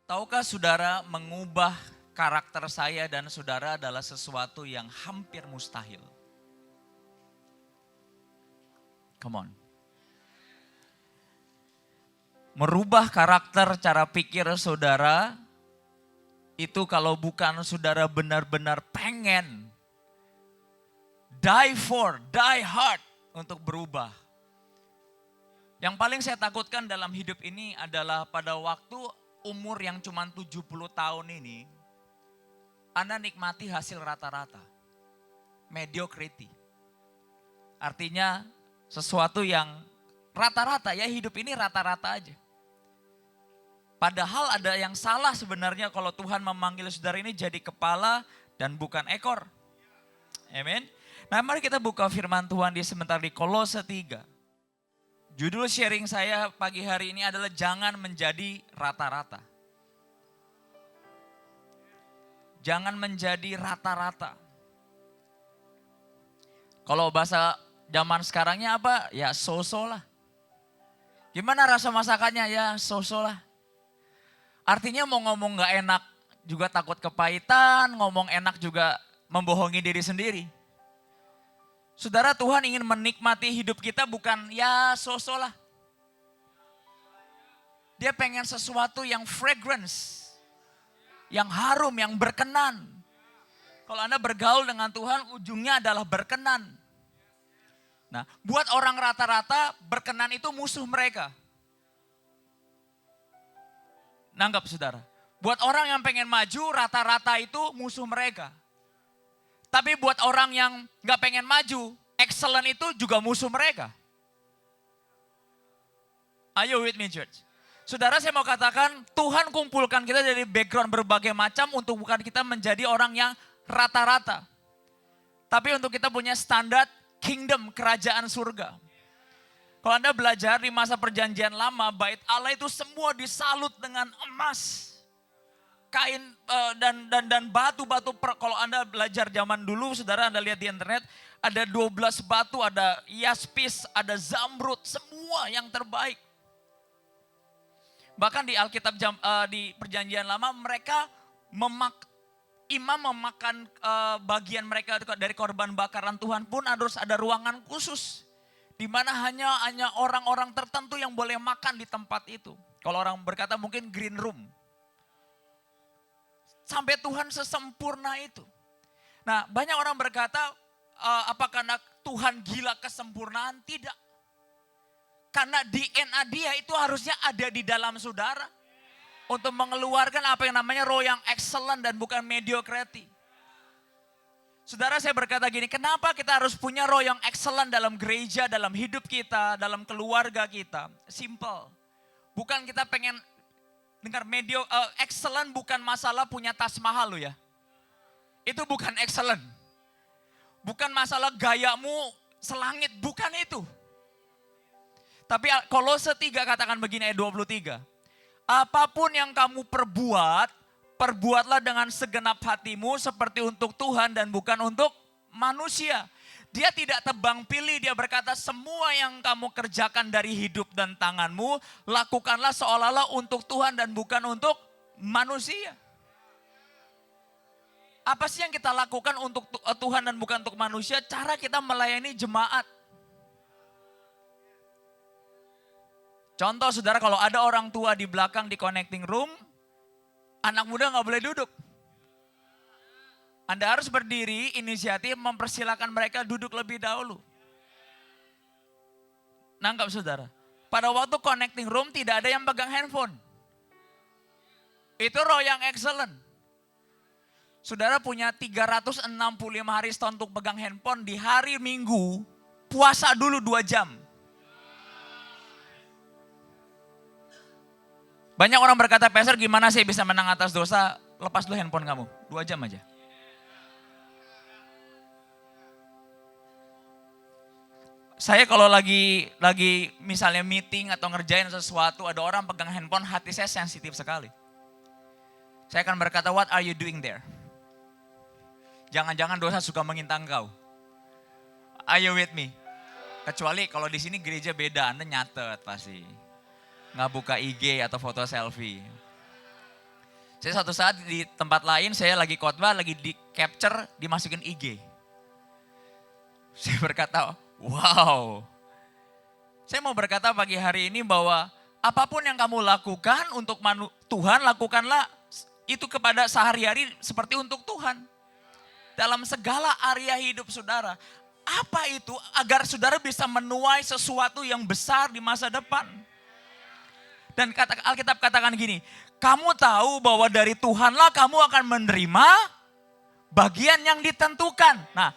Tahukah saudara, mengubah karakter saya dan saudara adalah sesuatu yang hampir mustahil. Come on. Merubah karakter cara pikir saudara, itu kalau bukan saudara benar-benar pengen, die hard untuk berubah. Yang paling saya takutkan dalam hidup ini adalah pada waktu umur yang cuma 70 tahun ini, Anda nikmati hasil rata-rata. Mediocrity. Artinya sesuatu yang rata-rata, ya hidup ini rata-rata aja. Padahal ada yang salah sebenarnya kalau Tuhan memanggil saudara ini jadi kepala dan bukan ekor. Amin. Nah, mari kita buka firman Tuhan sebentar di Kolose 3. Judul sharing saya pagi hari ini adalah jangan menjadi rata-rata. Jangan menjadi rata-rata. Kalau bahasa zaman sekarangnya apa? Ya so-so lah. Gimana rasa masakannya? Ya so-so lah. Artinya mau ngomong gak enak juga takut kepahitan, ngomong enak juga membohongi diri sendiri. Saudara, Tuhan ingin menikmati hidup kita bukan ya so-so lah. Dia pengen sesuatu yang fragrance, yang harum, yang berkenan. Kalau Anda bergaul dengan Tuhan, ujungnya adalah berkenan. Nah, buat orang rata-rata, berkenan itu musuh mereka. Nanggap saudara. Buat orang yang pengen maju, rata-rata itu musuh mereka. Tapi buat orang yang gak pengen maju, excellent itu juga musuh mereka. Are you with me, church? Saudara, saya mau katakan, Tuhan kumpulkan kita dari background berbagai macam untuk bukan kita menjadi orang yang rata-rata. Tapi untuk kita punya standar kingdom, kerajaan surga. Kalau Anda belajar di masa perjanjian lama, bait Allah itu semua disalut dengan emas, kain dan batu-batu. Kalau Anda belajar zaman dulu, saudara Anda lihat di internet, ada 12 batu, ada yaspis, ada zamrud, semua yang terbaik. Bahkan di Alkitab di perjanjian lama mereka imam memakan bagian mereka dari korban bakaran Tuhan pun harus ada ruangan khusus. Di mana hanya orang-orang tertentu yang boleh makan di tempat itu. Kalau orang berkata mungkin green room. Sampai Tuhan sesempurna itu. Nah, banyak orang berkata, apakah Tuhan gila kesempurnaan? Tidak. Karena DNA dia itu harusnya ada di dalam saudara. Untuk mengeluarkan apa yang namanya roh yang excellent dan bukan mediocrity. Saudara, saya berkata gini, kenapa kita harus punya roh yang excellent dalam gereja, dalam hidup kita, dalam keluarga kita? Simple. Bukan kita pengen dengar excellent bukan masalah punya tas mahal lo ya. Itu bukan excellent. Bukan masalah gayamu selangit, bukan itu. Tapi Kolose 3 katakan begini ayat 23. Apapun yang kamu perbuatlah dengan segenap hatimu seperti untuk Tuhan dan bukan untuk manusia. Dia tidak tebang pilih, dia berkata semua yang kamu kerjakan dari hidup dan tanganmu, lakukanlah seolah-olah untuk Tuhan dan bukan untuk manusia. Apa sih yang kita lakukan untuk Tuhan dan bukan untuk manusia? Cara kita melayani jemaat. Contoh saudara, kalau ada orang tua di belakang di connecting room, anak muda gak boleh duduk. Anda harus berdiri, inisiatif mempersilahkan mereka duduk lebih dahulu. Nangkap saudara. Pada waktu connecting room tidak ada yang pegang handphone. Itu roh yang excellent. Saudara punya 365 hari setahun untuk pegang handphone, di hari Minggu puasa dulu 2 jam. Banyak orang berkata, Pastor gimana sih bisa menang atas dosa? Lepas dulu handphone kamu, 2 jam aja. Saya kalau lagi misalnya meeting atau ngerjain sesuatu, ada orang pegang handphone, hati saya sensitif sekali. Saya akan berkata, what are you doing there? Jangan-jangan dosa suka mengintai engkau. Are you with me? Kecuali kalau di sini gereja beda, Anda nyatet pasti. Nggak buka IG atau foto selfie. Saya suatu saat di tempat lain, saya lagi khotbah, lagi di capture, dimasukin IG. Saya berkata, wow. Saya mau berkata pagi hari ini bahwa apapun yang kamu lakukan untuk Tuhan, lakukanlah itu kepada sehari-hari seperti untuk Tuhan. Dalam segala area hidup saudara. Apa itu? Agar saudara bisa menuai sesuatu yang besar di masa depan. Dan Alkitab katakan gini, kamu tahu bahwa dari Tuhanlah kamu akan menerima bagian yang ditentukan. Nah,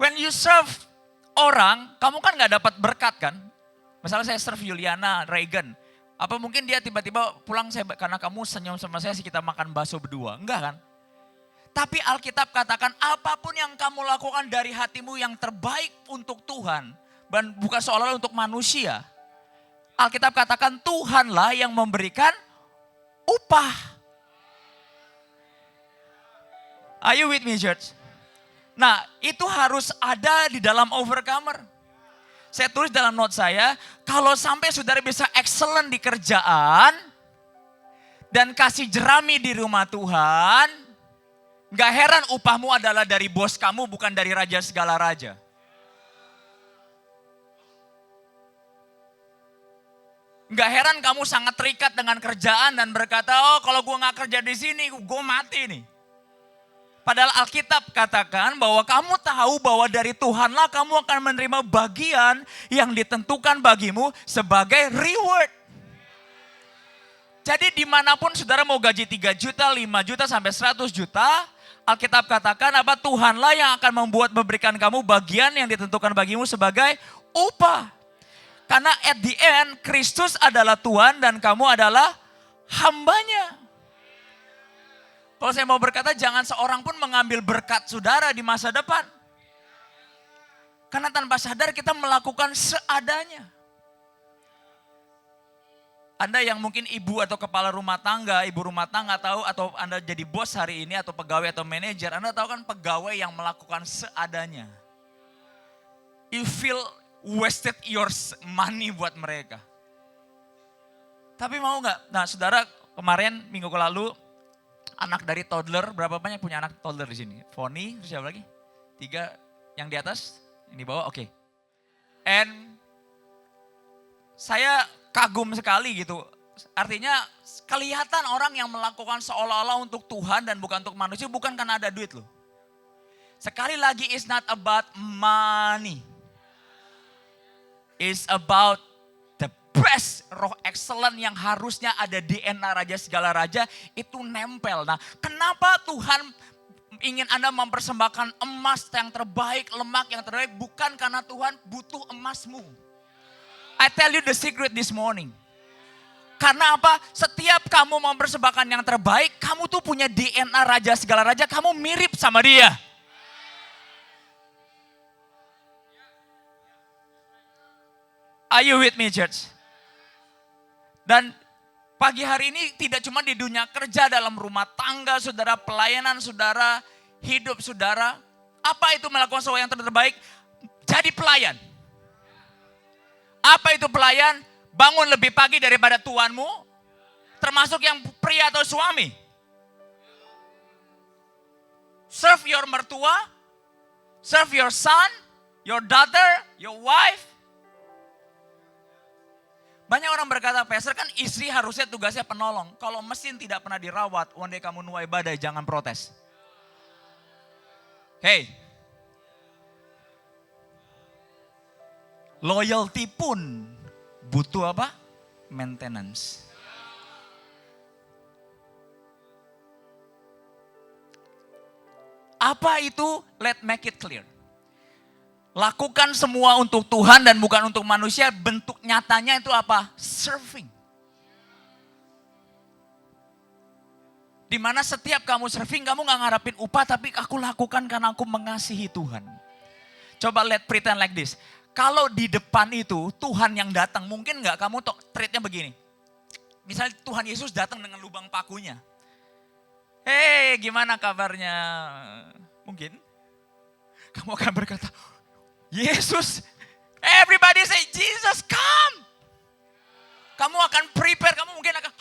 when you serve orang, kamu kan gak dapat berkat kan? Misalnya saya serve Juliana, Reagan. Apa mungkin dia tiba-tiba pulang karena kamu senyum sama saya, kita makan bakso berdua. Enggak kan? Tapi Alkitab katakan apapun yang kamu lakukan dari hatimu yang terbaik untuk Tuhan. Dan bukan seolah-olah untuk manusia. Alkitab katakan Tuhanlah yang memberikan upah. Are you with me, church? Nah, itu harus ada di dalam Overcomer. Saya tulis dalam note saya, kalau sampai saudara bisa excellent di kerjaan dan kasih jerami di rumah Tuhan, gak heran upahmu adalah dari bos kamu, bukan dari raja segala raja. Gak heran kamu sangat terikat dengan kerjaan dan berkata, oh kalau gue gak kerja di sini, gue mati nih. Padahal Alkitab katakan bahwa kamu tahu bahwa dari Tuhanlah kamu akan menerima bagian yang ditentukan bagimu sebagai reward. Jadi dimanapun saudara mau gaji 3 juta, 5 juta sampai 100 juta, Alkitab katakan apa? Tuhanlah yang akan memberikan kamu bagian yang ditentukan bagimu sebagai upah. Karena at the end, Kristus adalah Tuhan dan kamu adalah hambanya. Kalau saya mau berkata, jangan seorang pun mengambil berkat saudara di masa depan. Karena tanpa sadar kita melakukan seadanya. Anda yang mungkin ibu atau kepala rumah tangga, ibu rumah tangga tahu, atau Anda jadi bos hari ini atau pegawai atau manajer, Anda tahu kan pegawai yang melakukan seadanya. You feel wasted your money buat mereka. Tapi mau gak? Nah saudara kemarin minggu lalu anak dari toddler, berapa banyak punya anak toddler di sini? Foni, terus siapa lagi? 3 yang di atas, yang di bawah, oke. And saya kagum sekali gitu. Artinya kelihatan orang yang melakukan seolah-olah untuk Tuhan dan bukan untuk manusia, bukan karena ada duit loh. Sekali lagi, it's not about money. Is about the best roh excellent yang harusnya ada DNA raja segala raja itu nempel. Nah, kenapa Tuhan ingin Anda mempersembahkan emas yang terbaik, lemak yang terbaik, bukan karena Tuhan butuh emasmu. I tell you the secret this morning. Karena apa? Setiap kamu mempersembahkan yang terbaik, kamu tuh punya DNA raja segala raja, kamu mirip sama dia. Are you with me, church? Dan pagi hari ini tidak cuma di dunia kerja, dalam rumah tangga, saudara, pelayanan saudara, hidup saudara. Apa itu melakukan sesuatu yang terbaik? Jadi pelayan. Apa itu pelayan? Bangun lebih pagi daripada tuanmu, termasuk yang pria atau suami. Serve your mertua, serve your son, your daughter, your wife. Banyak orang berkata, Pastor kan istri harusnya tugasnya penolong. Kalau mesin tidak pernah dirawat, one day kamu nuai badai, jangan protes. Hey, loyalty pun butuh apa? Maintenance. Apa itu? Let's make it clear. Lakukan semua untuk Tuhan dan bukan untuk manusia. Bentuk nyatanya itu apa? Serving. Dimana setiap kamu serving, kamu gak ngarapin upah, tapi aku lakukan karena aku mengasihi Tuhan. Coba pretend like this. Kalau di depan itu Tuhan yang datang, mungkin gak kamu treatnya begini. Misalnya Tuhan Yesus datang dengan lubang pakunya. Hey, gimana kabarnya? Mungkin kamu akan berkata, Yesus, everybody say Jesus come. Kamu akan prepare, kamu mungkin akan,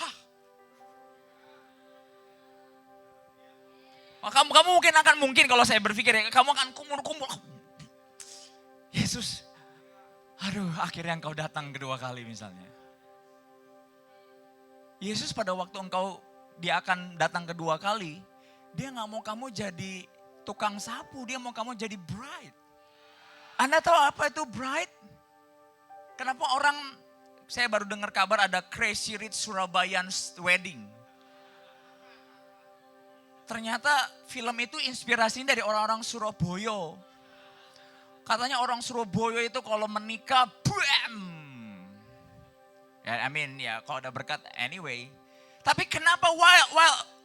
Kamu mungkin kalau saya berpikir ya, kamu akan kumur-kumur. Yesus, aduh akhirnya engkau datang kedua kali misalnya. Yesus pada waktu dia akan datang kedua kali, dia gak mau kamu jadi tukang sapu, dia mau kamu jadi bride. Anda tahu apa itu bride? Kenapa saya baru dengar kabar ada Crazy Rich Surabayan Wedding. Ternyata film itu inspirasinya dari orang-orang Surabaya. Katanya orang Surabaya itu kalau menikah, bam. Ya, kalau ada berkat anyway. Tapi kenapa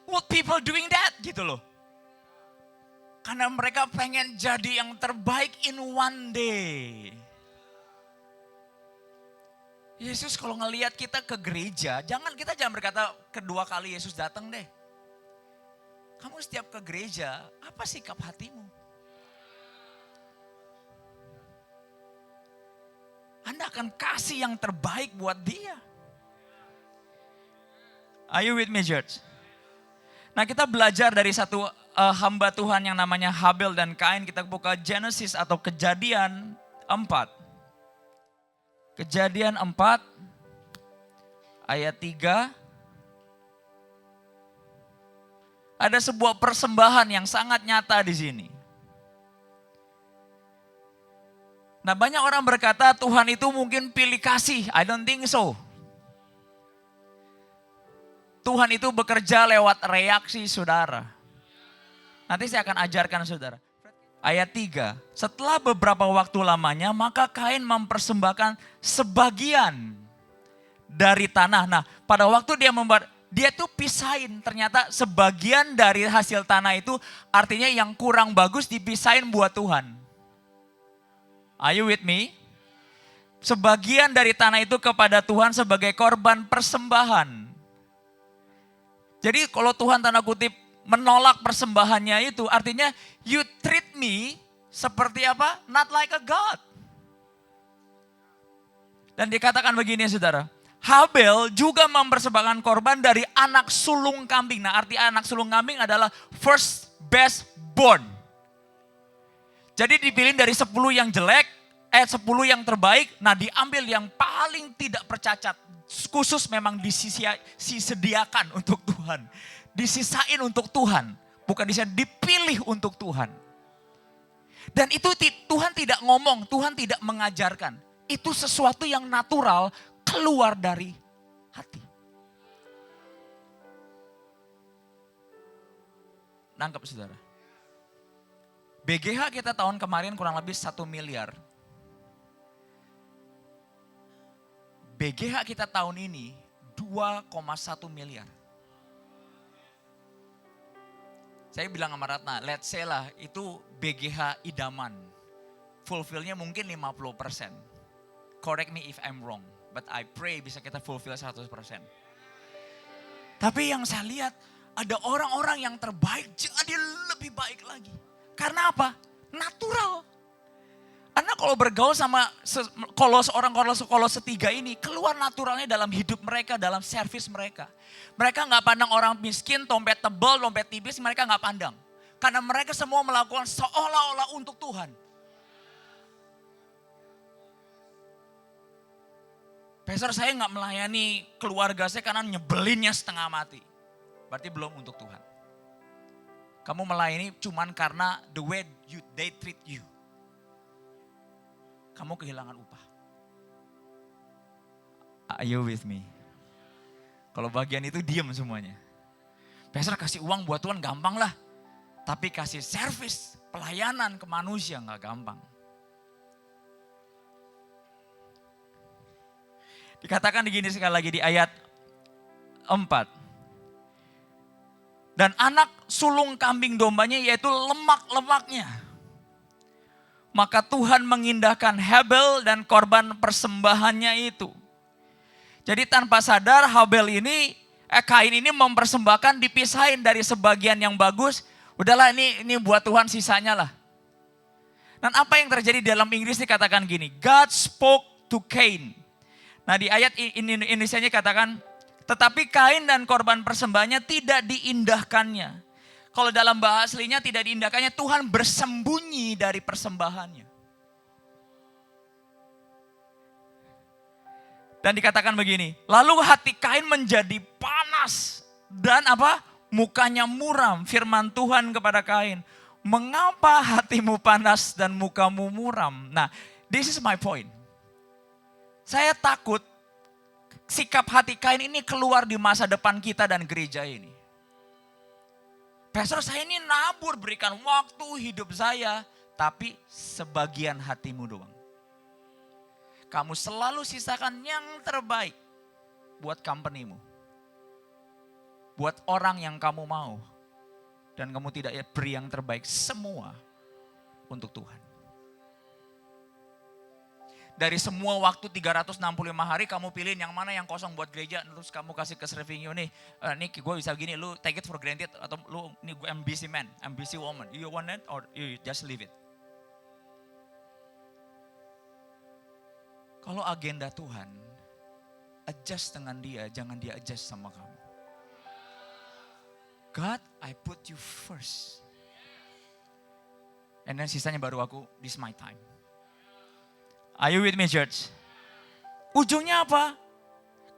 what people doing that gitu loh. Karena mereka pengen jadi yang terbaik in one day. Yesus kalau ngelihat kita ke gereja, kita jangan berkata kedua kali Yesus datang deh. Kamu setiap ke gereja, apa sikap hatimu? Anda akan kasih yang terbaik buat dia. Are you with me, church? Nah, kita belajar dari satu hamba Tuhan yang namanya Habel dan Kain. Kita buka Genesis atau Kejadian 4. Kejadian 4 ayat 3. Ada sebuah persembahan yang sangat nyata di sini. Nah, banyak orang berkata Tuhan itu mungkin pilih kasih. I don't think so. Tuhan itu bekerja lewat reaksi saudara. Nanti saya akan ajarkan saudara. Ayat 3. Setelah beberapa waktu lamanya, maka Kain mempersembahkan sebagian dari tanah. Nah, pada waktu dia tuh pisahin, ternyata sebagian dari hasil tanah itu artinya yang kurang bagus dipisahin buat Tuhan. Are you with me? Sebagian dari tanah itu kepada Tuhan sebagai korban persembahan. Jadi kalau Tuhan tanda kutip menolak persembahannya itu artinya you treat me seperti apa? Not like a God. Dan dikatakan begini saudara. Habel juga mempersembahkan korban dari anak sulung kambing. Nah, arti anak sulung kambing adalah first best born. Jadi dipilih dari 10 yang jelek, 10 yang terbaik. Nah, diambil yang paling tidak bercacat. Khusus memang disediakan untuk Tuhan. Disisain untuk Tuhan. Bukan dipilih untuk Tuhan. Dan itu Tuhan tidak ngomong, Tuhan tidak mengajarkan. Itu sesuatu yang natural keluar dari hati. Nangkep saudara. BGH kita tahun kemarin kurang lebih 1 miliar. BGH kita tahun ini 2,1 miliar. Saya bilang sama Ratna, let's say lah itu BGH idaman. Fulfillnya mungkin 50%. Correct me if I'm wrong. But I pray bisa kita fulfill 100%. Tapi yang saya lihat ada orang-orang yang terbaik jadi lebih baik lagi. Karena apa? Natural. Anda kalau bergaul sama kolos ketiga ini, keluar naturalnya dalam hidup mereka, dalam servis mereka. Mereka gak pandang orang miskin, dompet tebal, dompet tipis, mereka gak pandang. Karena mereka semua melakukan seolah-olah untuk Tuhan. Pastor, saya gak melayani keluarga saya karena nyebelinnya setengah mati. Berarti belum untuk Tuhan. Kamu melayani cuman karena the way they treat you. Kamu kehilangan upah. Are you with me? Kalau bagian itu diam semuanya. Pastor kasih uang buat Tuhan gampang lah. Tapi kasih servis, pelayanan ke manusia gak gampang. Dikatakan begini sekali lagi di ayat 4. Dan anak sulung kambing dombanya yaitu lemak-lemaknya. Maka Tuhan mengindahkan Habel dan korban persembahannya itu. Jadi tanpa sadar Kain ini mempersembahkan dipisahin dari sebagian yang bagus. Udahlah ini buat Tuhan sisanya lah. Dan apa yang terjadi dalam Inggris dikatakan gini. God spoke to Cain. Nah di ayat Indonesianya katakan. Tetapi Kain dan korban persembahannya tidak diindahkannya. Kalau dalam bahasa aslinya tidak diindahkannya, Tuhan bersembunyi dari persembahannya. Dan dikatakan begini, lalu hati Kain menjadi panas dan apa? Mukanya muram. Firman Tuhan kepada Kain, mengapa hatimu panas dan mukamu muram? Nah, this is my point. Saya takut sikap hati Kain ini keluar di masa depan kita dan gereja ini. Pastor, saya ini nabur, berikan waktu hidup saya, tapi sebagian hatimu doang. Kamu selalu sisakan yang terbaik buat company-mu. Buat orang yang kamu mau. Dan kamu tidak beri yang terbaik semua untuk Tuhan. Dari semua waktu 365 hari kamu pilih yang mana yang kosong buat gereja. Terus kamu kasih ke serving you nih. Nih gue bisa gini, lu take it for granted. Atau lu, nih gue I'm busy man, I'm busy woman. You want it or you just leave it. Kalau agenda Tuhan, adjust dengan dia, jangan dia adjust sama kamu. God, I put you first. And then sisanya baru aku, this is my time. Are you with me, church? Ujungnya apa?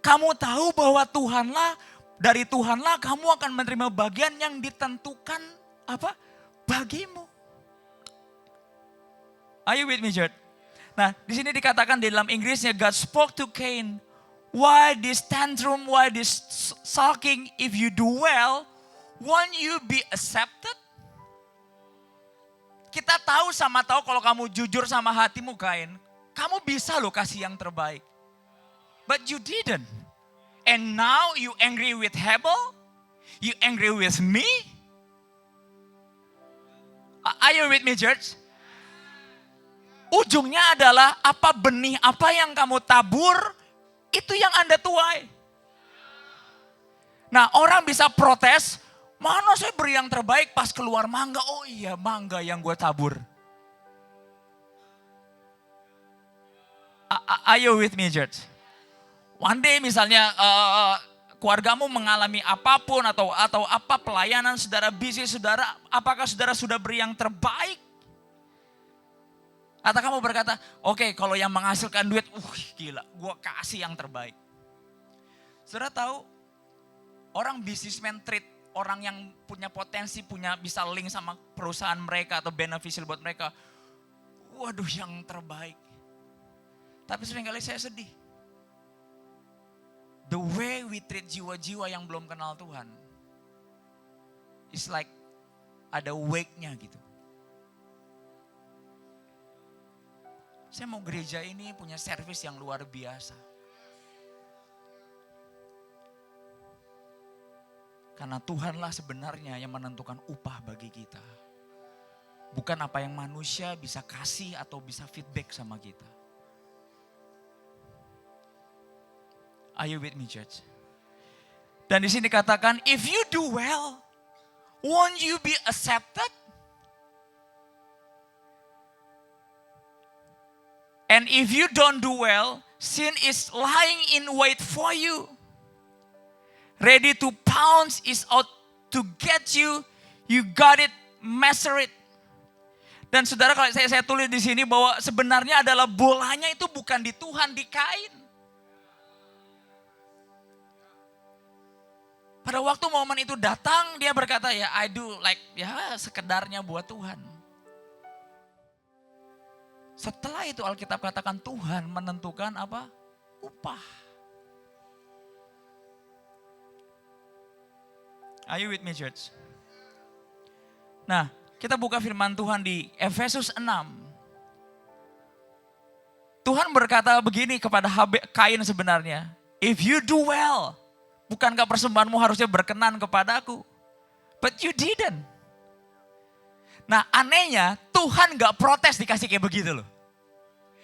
Kamu tahu bahwa Tuhanlah, dari Tuhanlah kamu akan menerima bagian yang ditentukan apa? Bagimu. Are you with me, church? Nah, di sini dikatakan di dalam Inggrisnya, God spoke to Cain, why this tantrum, why this sulking, if you do well, won't you be accepted? Kita tahu sama tahu kalau kamu jujur sama hatimu, Kain, kamu bisa loh kasih yang terbaik. But you didn't. And now you angry with Hebel? You angry with me? Are you with me, church? Ujungnya adalah apa benih apa yang kamu tabur, itu yang Anda tuai. Nah, orang bisa protes, mana saya beri yang terbaik pas keluar mangga. Oh iya, mangga yang gue tabur. Are you with me, church? One day misalnya keluargamu mengalami apapun atau apa pelayanan saudara busy, saudara, apakah saudara sudah beri yang terbaik? Atau kamu berkata, oke, kalau yang menghasilkan duit, gila, gue kasih yang terbaik. Saudara tahu, orang businessman treat orang yang punya potensi, bisa link sama perusahaan mereka atau beneficial buat mereka. Waduh, yang terbaik. Tapi seringkali saya sedih. The way we treat jiwa-jiwa yang belum kenal Tuhan, it's like ada wake-nya gitu. Saya mau gereja ini punya servis yang luar biasa. Karena Tuhanlah sebenarnya yang menentukan upah bagi kita. Bukan apa yang manusia bisa kasih atau bisa feedback sama kita. Are you with me, church? Dan di sini dikatakan, if you do well, won't you be accepted? And if you don't do well, sin is lying in wait for you. Ready to pounce, is out to get you. You got it, master it. Dan saudara, kalau saya tulis di sini bahwa sebenarnya adalah bolanya itu bukan di Tuhan, di Kain. Pada waktu momen itu datang, dia berkata, ya I do like, ya sekedarnya buat Tuhan. Setelah itu Alkitab katakan Tuhan menentukan apa? Upah. Are you with me, church? Nah, kita buka firman Tuhan di Efesus 6. Tuhan berkata begini kepada Kain sebenarnya. If you do well, bukankah persembahanmu harusnya berkenan kepadaku? But you didn't. Nah, anehnya Tuhan gak protes dikasih kayak begitu loh.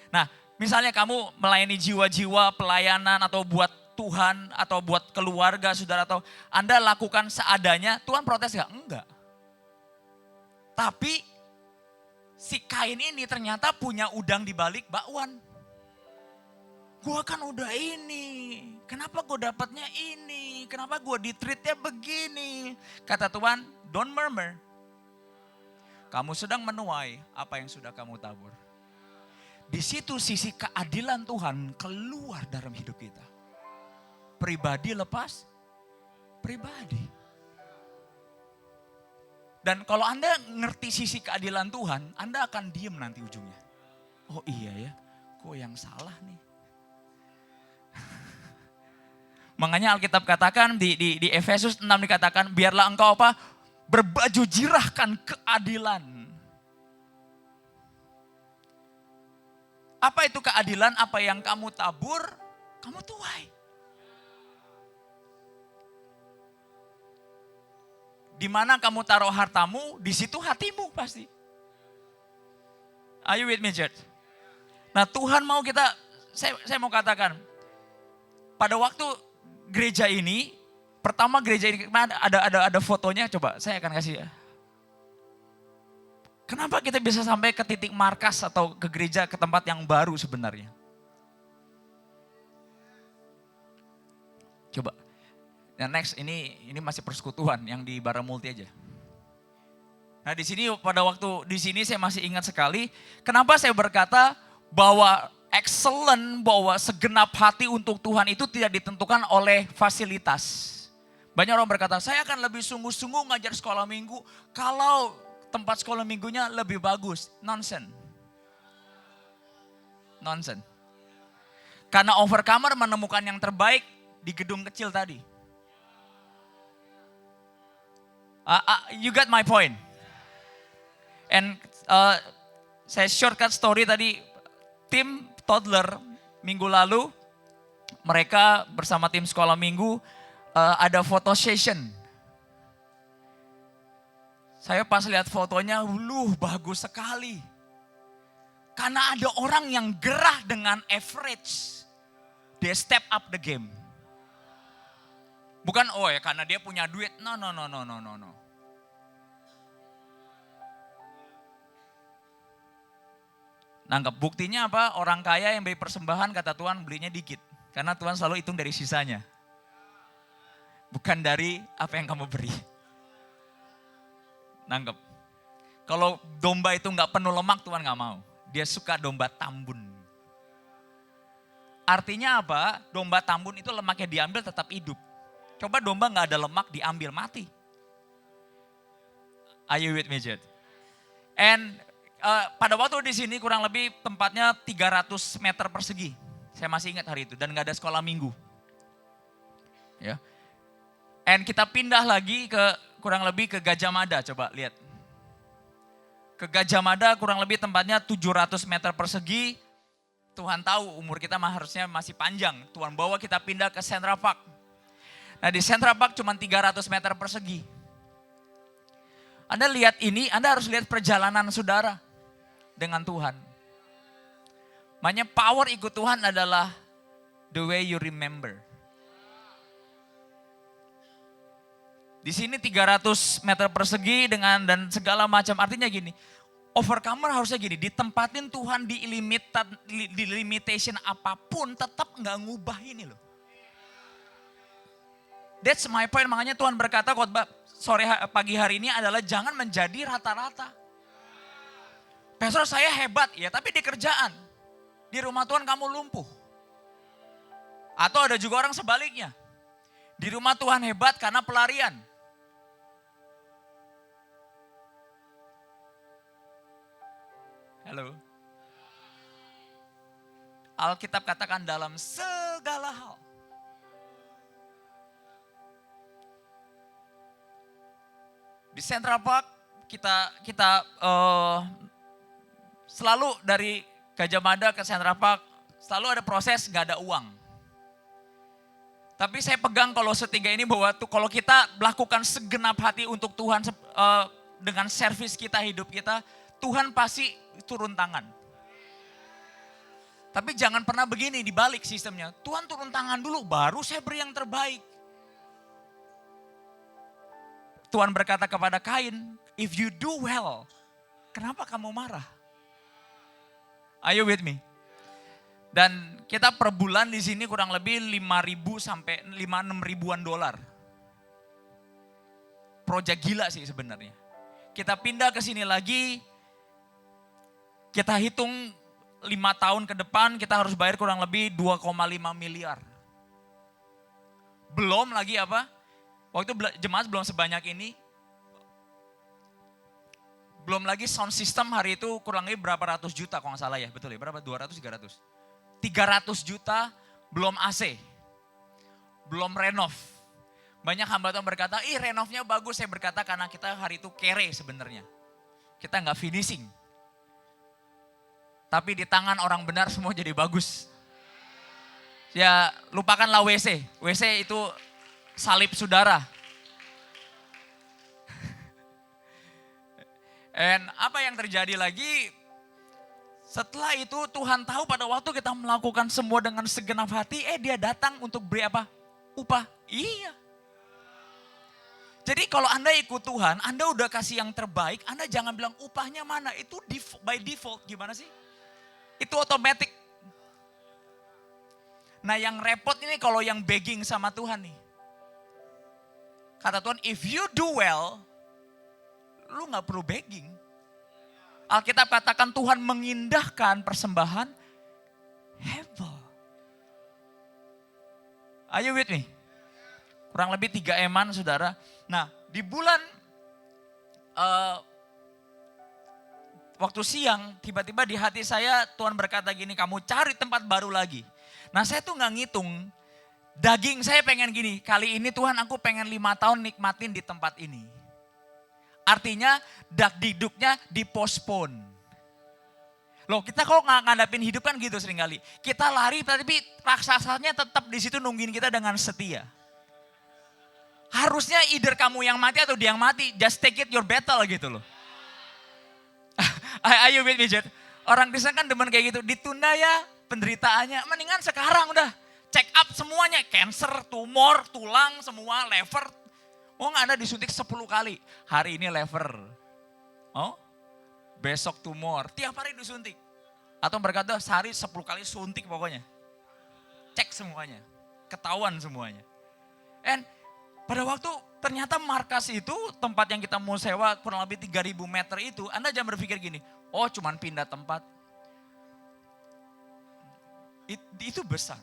Nah, misalnya kamu melayani jiwa-jiwa pelayanan atau buat Tuhan atau buat keluarga saudara, atau Anda lakukan seadanya, Tuhan protes gak? Enggak. Tapi si Kain ini ternyata punya udang di balik bakwan. Gue kan udah ini, kenapa gue dapatnya ini, kenapa gue ditreatnya begini. Kata Tuhan, don't murmur. Kamu sedang menuai apa yang sudah kamu tabur. Di situ sisi keadilan Tuhan keluar dalam hidup kita. Pribadi lepas pribadi. Dan kalau Anda ngerti sisi keadilan Tuhan, Anda akan diem nanti ujungnya. Oh iya ya, kok yang salah nih. Makanya Alkitab katakan di Efesus 6 dikatakan, biarlah engkau apa? Berbaju jirahkan keadilan. Apa itu keadilan? Apa yang kamu tabur, kamu tuai. Di mana kamu taruh hartamu, di situ hatimu pasti. Are you with me, church? Nah, Tuhan mau kita, saya mau katakan, pada waktu gereja ini, pertama gereja ini ada fotonya, coba saya akan kasih ya. Kenapa kita bisa sampai ke titik markas atau ke gereja, ke tempat yang baru sebenarnya? Coba. Nah next, ini masih persekutuan yang di Baramulti aja. Nah di sini pada waktu di sini saya masih ingat sekali, kenapa saya berkata bahwa excellent, bahwa segenap hati untuk Tuhan itu tidak ditentukan oleh fasilitas. Banyak orang berkata, saya akan lebih sungguh-sungguh ngajar sekolah minggu kalau tempat sekolah minggunya lebih bagus. Nonsense. Nonsense. Karena overcomer menemukan yang terbaik di gedung kecil tadi. You got my point. And saya shortcut story tadi, tim toddler minggu lalu, mereka bersama tim sekolah minggu ada photo session. Saya pas lihat fotonya, bagus sekali. Karena ada orang yang gerah dengan average. Dia step up the game. Bukan karena dia punya duit. No. Nangkep, buktinya apa? Orang kaya yang beli persembahan, kata Tuhan belinya dikit. Karena Tuhan selalu hitung dari sisanya. Bukan dari apa yang kamu beri. Nangkep. Kalau domba itu gak penuh lemak, Tuhan gak mau. Dia suka domba tambun. Artinya apa? Domba tambun itu lemaknya diambil tetap hidup. Coba domba gak ada lemak diambil, mati. Are you with me, Jed? And pada waktu di sini kurang lebih tempatnya 300 meter persegi. Saya masih ingat hari itu dan gak ada sekolah minggu. Ya. And kita pindah lagi ke kurang lebih ke Gajah Mada, coba lihat. Ke Gajah Mada kurang lebih tempatnya 700 meter persegi. Tuhan tahu umur kita harusnya masih panjang. Tuhan bawa kita pindah ke Central Park. Nah di Central Park cuma 300 meter persegi. Anda lihat ini, Anda harus lihat perjalanan saudara dengan Tuhan. Makanya power ikut Tuhan adalah the way you remember. Di sini 300 meter persegi dan segala macam. Artinya gini, overcomer harusnya gini, ditempatin Tuhan di limitation apapun tetap gak ngubah ini loh. That's my point, makanya Tuhan berkata khotbah pagi hari ini adalah jangan menjadi rata-rata. Pastor saya hebat, ya tapi di kerjaan. Di rumah Tuhan kamu lumpuh. Atau ada juga orang sebaliknya. Di rumah Tuhan hebat karena pelarian. Halo. Alkitab katakan dalam segala hal. Di Central Park kita selalu dari Gajah Mada ke Central Park selalu ada proses gak ada uang. Tapi saya pegang kalau setiga ini bahwa kalau kita melakukan segenap hati untuk Tuhan dengan servis kita, hidup kita, Tuhan pasti turun tangan. Tapi jangan pernah begini dibalik sistemnya. Tuhan turun tangan dulu baru saya beri yang terbaik. Tuhan berkata kepada Kain, if you do well, kenapa kamu marah? Are you with me? Dan Kita per bulan di sini kurang lebih 5.000 sampai 5-6 ribuan dolar. Proyek gila sih sebenarnya. Kita pindah ke sini lagi, kita hitung 5 tahun ke depan kita harus bayar kurang lebih 2,5 miliar. Belum lagi apa? Waktu jemaat belum sebanyak ini. Belum lagi sound system hari itu kurang lebih berapa ratus juta kalau nggak salah ya. Betul ya, berapa? 200, 300. 300 juta belum AC. Belum renov. Banyak hamba Tuhan berkata, renovnya bagus. Saya berkata karena kita hari itu kere sebenarnya. Kita nggak finishing. Tapi di tangan orang benar semua jadi bagus. Ya lupakanlah WC. WC itu salib saudara. Dan apa yang terjadi lagi? Setelah itu Tuhan tahu pada waktu kita melakukan semua dengan segenap hati, dia datang untuk beri apa? Upah. Iya. Jadi kalau Anda ikut Tuhan, Anda udah kasih yang terbaik, Anda jangan bilang upahnya mana. Itu by default, gimana sih? Itu otomatis. Nah yang repot ini kalau yang begging sama Tuhan nih. Kata Tuhan, if you do well, lu gak perlu begging. Alkitab katakan Tuhan mengindahkan persembahan Hebel. Are you with me? Kurang lebih 3 eman saudara. Nah di bulan waktu siang tiba-tiba di hati saya Tuhan berkata gini, kamu cari tempat baru lagi. Nah saya tuh gak ngitung, daging saya pengen gini, kali ini Tuhan aku pengen 5 tahun nikmatin di tempat ini. Artinya diduknya dipospon. Loh kita kalau ngadapin hidup kan gitu seringkali. Kita lari tapi raksasanya tetap di situ nungguin kita dengan setia. Harusnya either kamu yang mati atau dia yang mati. Just take it your battle gitu loh. Ayo with me Jet. Orang Kristen kan demen kayak gitu. Ditunda ya penderitaannya. Mendingan sekarang udah. Check up semuanya. Cancer, tumor, tulang, semua, lever. Oh Anda disuntik 10 kali. Hari ini lever. Oh, besok tumor. Tiap hari disuntik. Atau berkata sehari 10 kali suntik pokoknya. Cek semuanya. Ketahuan semuanya. And pada waktu ternyata markas itu tempat yang kita mau sewa kurang lebih 3.000 meter itu. Anda jangan berpikir gini. Oh cuman pindah tempat. Itu besar.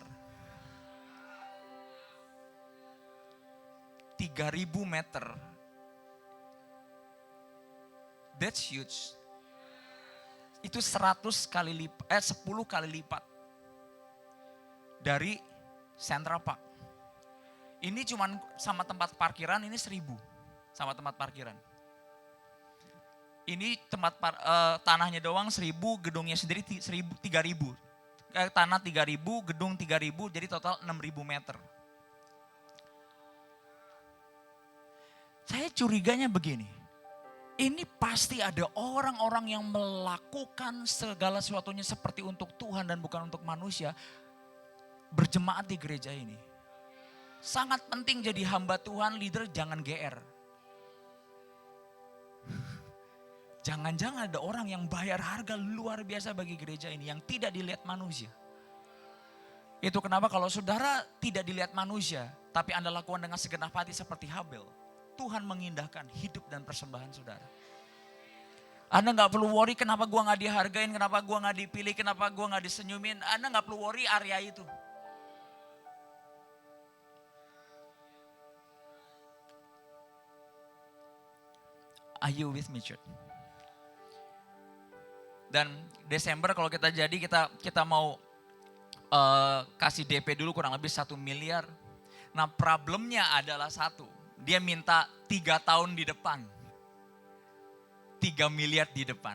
3.000 meter. That's huge. Itu 10 kali lipat dari Central Park. Ini cuman sama tempat parkiran ini 1.000 sama tempat parkiran. Ini tempat tanahnya doang 1.000, gedungnya sendiri 3.000. Tanah 3.000, gedung 3.000, jadi total 6.000 meter. Saya curiganya begini, ini pasti ada orang-orang yang melakukan segala sesuatunya seperti untuk Tuhan dan bukan untuk manusia, berjemaat di gereja ini. Sangat penting jadi hamba Tuhan, leader jangan GR. Jangan-jangan ada orang yang bayar harga luar biasa bagi gereja ini yang tidak dilihat manusia. Itu kenapa kalau saudara tidak dilihat manusia, tapi Anda lakukan dengan segenap hati seperti Habel. Tuhan mengindahkan hidup dan persembahan saudara. Anda gak perlu worry kenapa gua gak dihargain, kenapa gua gak dipilih, kenapa gua gak disenyumin. Anda gak perlu worry area itu. Are you with me, church? Dan Desember kalau kita jadi kita mau kasih DP dulu kurang lebih 1 miliar. Nah problemnya adalah satu. Dia minta 3 tahun di depan. 3 miliar di depan.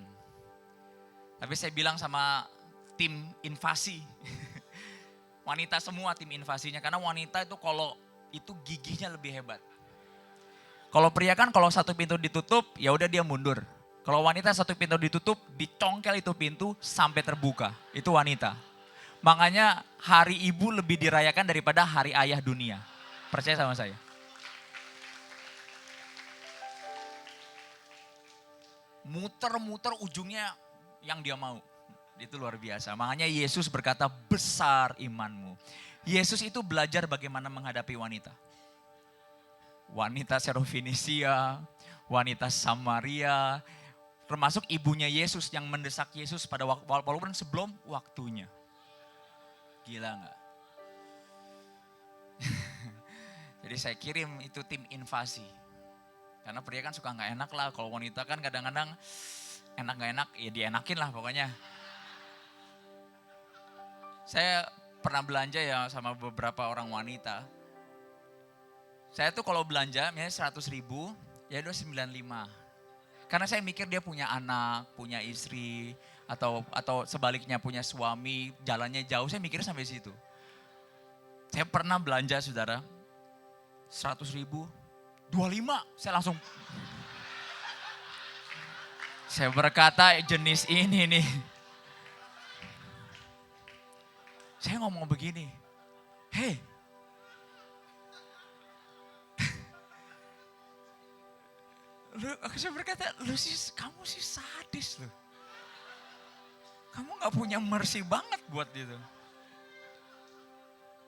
Tapi saya bilang sama tim invasi. Wanita semua tim invasinya. Karena wanita itu kalau itu gigihnya lebih hebat. Kalau pria kan kalau satu pintu ditutup ya udah dia mundur. Kalau wanita satu pintu ditutup dicongkel itu pintu sampai terbuka. Itu wanita. Makanya hari ibu lebih dirayakan daripada hari ayah dunia. Percaya sama saya. Muter-muter ujungnya yang dia mau. Itu luar biasa. Makanya Yesus berkata besar imanmu. Yesus itu belajar bagaimana menghadapi wanita. Wanita Serofenisia, wanita Samaria, termasuk ibunya Yesus yang mendesak Yesus pada walaupun sebelum waktunya. Gila nggak? Jadi saya kirim itu tim invasi. Karena pria kan suka nggak enak lah. Kalau wanita kan kadang-kadang enak nggak enak, ya dienakin lah pokoknya. Saya pernah belanja ya sama beberapa orang wanita. Saya tuh kalau belanja misalnya 100.000, ya udah 95. Karena saya mikir dia punya anak, punya istri, atau sebaliknya punya suami, jalannya jauh, saya mikir sampai situ. Saya pernah belanja saudara, 100.000, 25, saya langsung. Saya berkata jenis ini nih. Saya ngomong begini, hey, saya berkata, kamu sih sadis loh. Kamu gak punya mercy banget buat itu.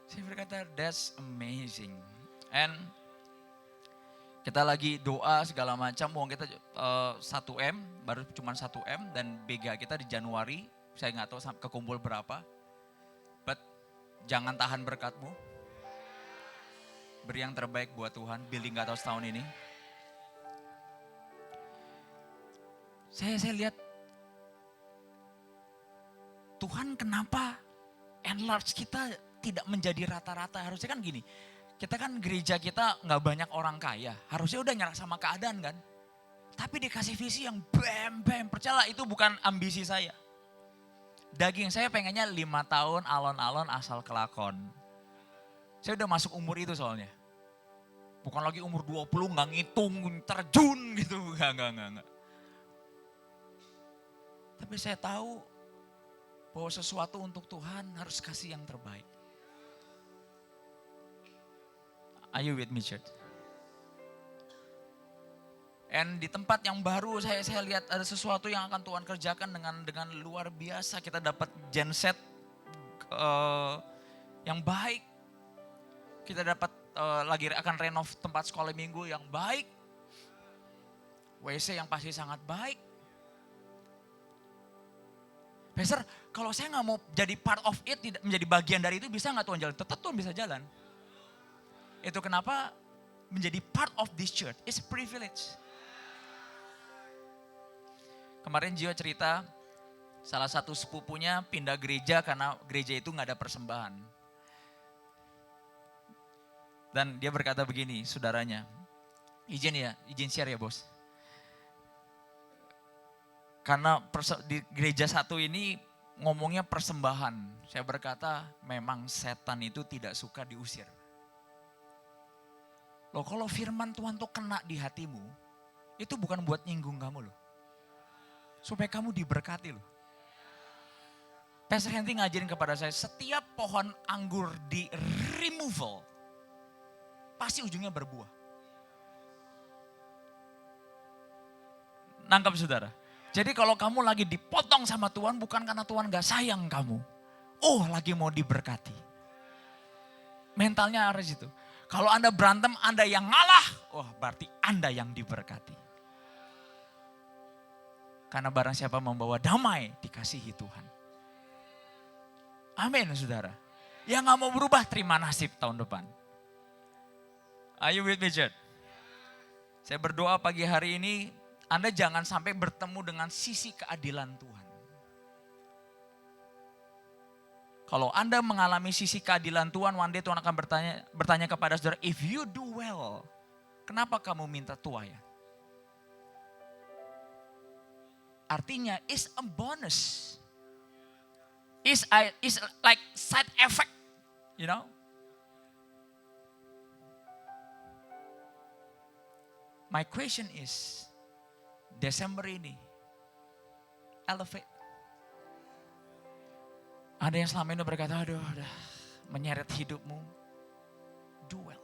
Saya berkata, that's amazing. And kita lagi doa segala macam, uang kita 1M, baru cuma 1M, dan BGA kita di Januari, saya gak tahu kekumpul berapa. But jangan tahan berkatmu. Beri yang terbaik buat Tuhan, Billy gak tahu setahun ini. Saya lihat, Tuhan kenapa enlarge kita tidak menjadi rata-rata. Harusnya kan gini, kita kan gereja kita gak banyak orang kaya. Harusnya udah nyerah sama keadaan kan. Tapi dikasih visi yang bam, percayalah itu bukan ambisi saya. Daging saya pengennya 5 tahun alon-alon asal kelakon. Saya udah masuk umur itu soalnya. Bukan lagi umur 20 gak ngitung, terjun gitu. Enggak. Tapi saya tahu bahwa sesuatu untuk Tuhan harus kasih yang terbaik. Are you with me, church? And di tempat yang baru saya lihat ada sesuatu yang akan Tuhan kerjakan dengan luar biasa. Kita dapat genset yang baik. Kita dapat lagi akan renov tempat sekolah minggu yang baik. WC yang pasti sangat baik. Pastor, kalau saya gak mau jadi part of it, tidak menjadi bagian dari itu, bisa gak Tuhan jalan? Tetap Tuhan bisa jalan. Itu kenapa menjadi part of this church is a privilege. Kemarin Gio cerita, salah satu sepupunya pindah gereja karena gereja itu gak ada persembahan. Dan dia berkata begini, saudaranya, izin share ya bos. Karena di gereja satu ini ngomongnya persembahan. Saya berkata memang setan itu tidak suka diusir. Loh kalau firman Tuhan tuh kena di hatimu, itu bukan buat nyinggung kamu loh. Supaya kamu diberkati loh. Pastor Henry ngajarin kepada saya, setiap pohon anggur di removal, pasti ujungnya berbuah. Nangkap saudara? Jadi kalau kamu lagi dipotong sama Tuhan bukan karena Tuhan gak sayang kamu. Oh lagi mau diberkati. Mentalnya harus itu. Kalau Anda berantem, Anda yang ngalah. Wah berarti Anda yang diberkati. Karena barang siapa membawa damai dikasihi Tuhan. Amin saudara. Yang gak mau berubah terima nasib tahun depan. Are you with me, church? Saya berdoa pagi hari ini. Anda jangan sampai bertemu dengan sisi keadilan Tuhan. Kalau Anda mengalami sisi keadilan Tuhan, one day Tuhan akan bertanya kepada saudara, if you do well, kenapa kamu minta tuayan? Artinya, it's a bonus. It's like side effect, you know. My question is, Desember ini, elevate. Ada yang selama ini berkata, aduh udah menyeret hidupmu, do well.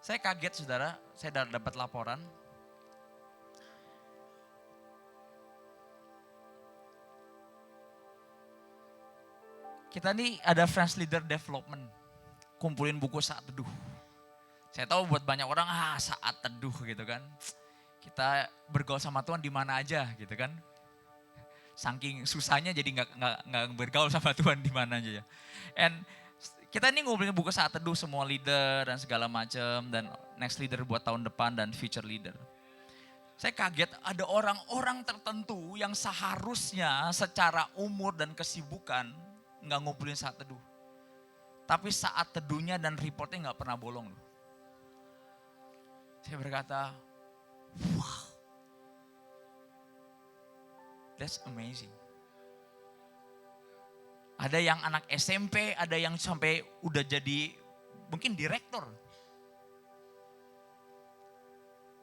Saya kaget saudara, saya dapat laporan. Kita nih ada Friends Leader Development, kumpulin buku saat teduh. Saya tahu buat banyak orang, saat teduh gitu kan. Kita bergaul sama Tuhan di mana aja gitu kan. Saking susahnya jadi nggak bergaul sama Tuhan di mana aja ya. And kita ini ngumpulin buku saat teduh semua leader dan segala macam, dan next leader buat tahun depan dan future leader. Saya kaget ada orang-orang tertentu yang seharusnya secara umur dan kesibukan nggak ngumpulin saat teduh. Tapi saat teduhnya dan reportnya nggak pernah bolong loh. Saya berkata, wow, that's amazing. Ada yang anak SMP, ada yang sampai udah jadi mungkin direktur.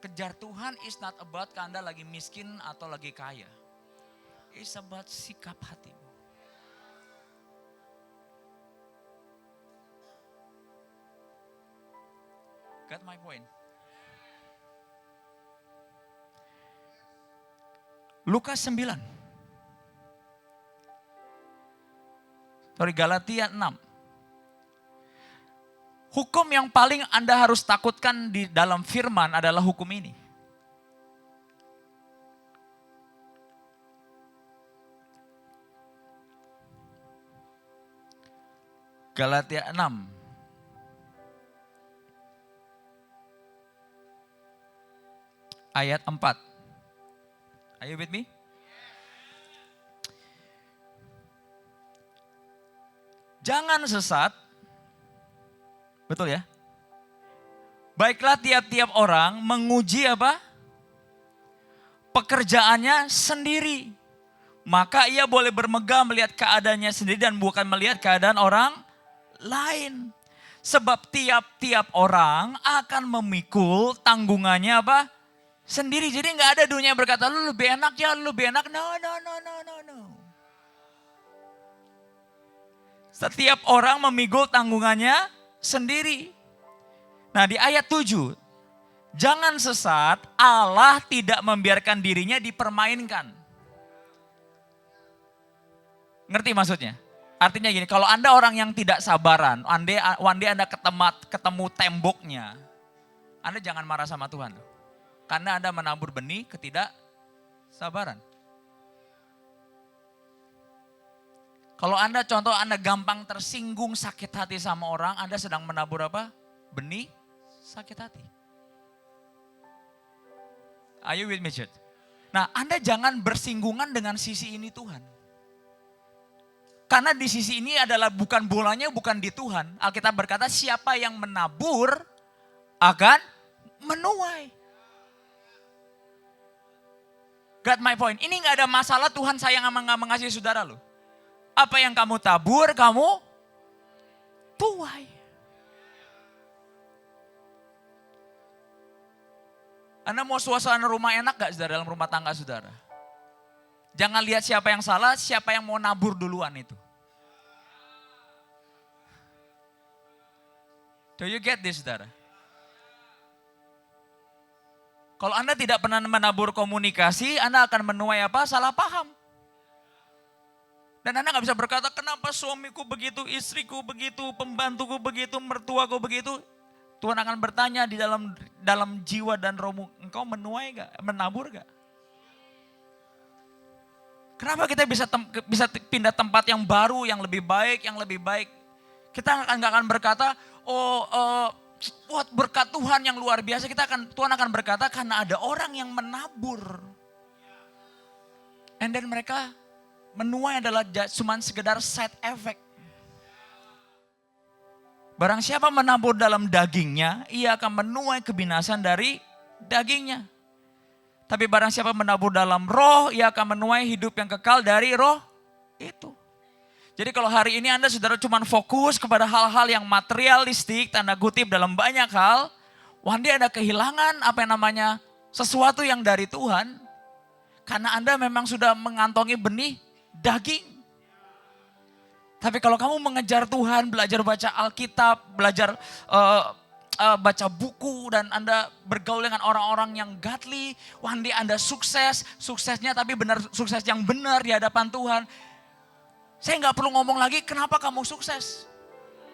Kejar Tuhan is not about Anda lagi miskin atau lagi kaya. It's about sikap hatimu. Got my point? Lukas 9. Galatia 6. Hukum yang paling Anda harus takutkan di dalam firman adalah hukum ini. Galatia 6. Ayat 4. Are you with me? Jangan sesat, betul ya? Baiklah tiap-tiap orang menguji apa? Pekerjaannya sendiri. Maka ia boleh bermegah melihat keadaannya sendiri dan bukan melihat keadaan orang lain. Sebab tiap-tiap orang akan memikul tanggungannya apa? Sendiri. Jadi nggak ada dunia yang berkata, lu lebih enak ya, lu lebih enak. No. Setiap orang memikul tanggungannya sendiri. Nah di ayat 7, jangan sesat, Allah tidak membiarkan dirinya dipermainkan. Ngerti maksudnya? Artinya gini, kalau Anda orang yang tidak sabaran, one day Anda ketemu temboknya, Anda jangan marah sama Tuhan. Karena Anda menabur benih ketidaksabaran. Kalau Anda contoh Anda gampang tersinggung sakit hati sama orang, Anda sedang menabur apa? Benih sakit hati. Are you with me, church? Nah, Anda jangan bersinggungan dengan sisi ini Tuhan. Karena di sisi ini adalah bukan bolanya, bukan di Tuhan. Alkitab berkata siapa yang menabur akan menuai. Got my point? Ini gak ada masalah Tuhan sayang sama gak mengasihi saudara loh. Apa yang kamu tabur, kamu tuai. Anda mau suasana rumah enak gak saudara dalam rumah tangga saudara? Jangan lihat siapa yang salah, siapa yang mau nabur duluan itu. Do you get this saudara? Kalau Anda tidak pernah menabur komunikasi, Anda akan menuai apa? Salah paham. Dan Anda gak bisa berkata, kenapa suamiku begitu, istriku begitu, pembantuku begitu, mertuaku begitu. Tuhan akan bertanya di dalam jiwa dan rohmu, engkau menuai gak, menabur gak? Kenapa kita bisa pindah tempat yang baru, yang lebih baik, Kita gak akan berkata, berkat Tuhan yang luar biasa. Tuhan akan berkata, karena ada orang yang menabur. And then mereka menuai adalah cuma sekedar side effect. Barang siapa menabur dalam dagingnya, ia akan menuai kebinasan dari dagingnya. Tapi barang siapa menabur dalam roh, ia akan menuai hidup yang kekal dari roh itu. Jadi kalau hari ini Anda saudara cuma fokus kepada hal-hal yang materialistik, tanda kutip dalam banyak hal, one day Anda kehilangan apa yang namanya sesuatu yang dari Tuhan. Karena Anda memang sudah mengantongi benih daging. Tapi kalau kamu mengejar Tuhan, belajar baca Alkitab, belajar baca buku dan Anda bergaul dengan orang-orang yang godly, one day Anda sukses, suksesnya tapi benar sukses yang benar di hadapan Tuhan. Saya nggak perlu ngomong lagi kenapa kamu sukses.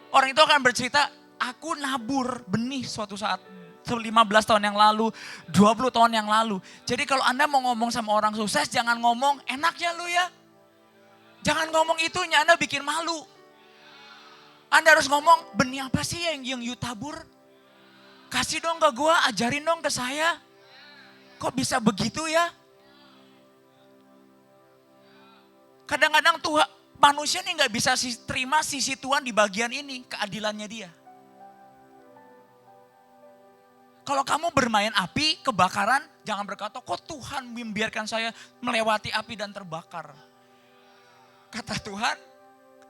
Orang itu akan bercerita, aku nabur benih suatu saat 15 tahun yang lalu, 20 tahun yang lalu. Jadi kalau Anda mau ngomong sama orang sukses, jangan ngomong enaknya lu ya. Jangan ngomong itunya, Anda bikin malu. Anda harus ngomong, benih apa sih yang you tabur? Kasih dong ke gue, ajarin dong ke saya. Kok bisa begitu ya? Kadang-kadang Tuhan, manusia nih gak bisa terima sisi Tuhan di bagian ini, keadilannya dia. Kalau kamu bermain api, kebakaran, jangan berkata, kok Tuhan membiarkan saya melewati api dan terbakar. Kata Tuhan,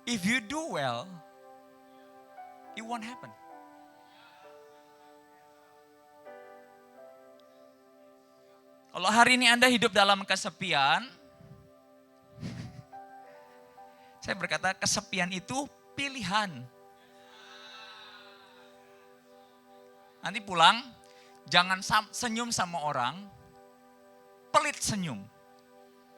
if you do well, it won't happen. Kalau hari ini Anda hidup dalam kesepian, saya berkata kesepian itu pilihan. Nanti pulang, jangan senyum sama orang, pelit senyum.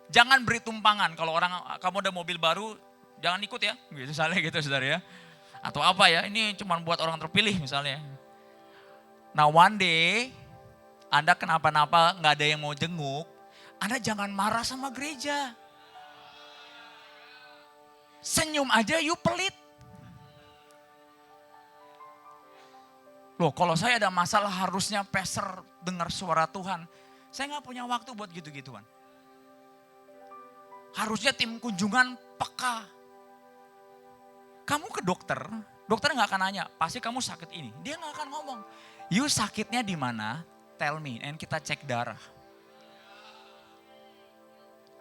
Jangan beri tumpangan, kalau kamu ada mobil baru, jangan ikut ya, gitu misalnya gitu saudara ya. Atau apa ya, ini cuma buat orang terpilih misalnya. Nah one day, Anda kenapa-napa gak ada yang mau jenguk, Anda jangan marah sama gereja. Senyum aja you pelit. Loh kalau saya ada masalah harusnya pastor dengar suara Tuhan. Saya gak punya waktu buat gitu-gituan. Harusnya tim kunjungan peka. Kamu ke dokter gak akan nanya, pasti kamu sakit ini. Dia gak akan ngomong, you sakitnya di mana? Tell me, and kita cek darah.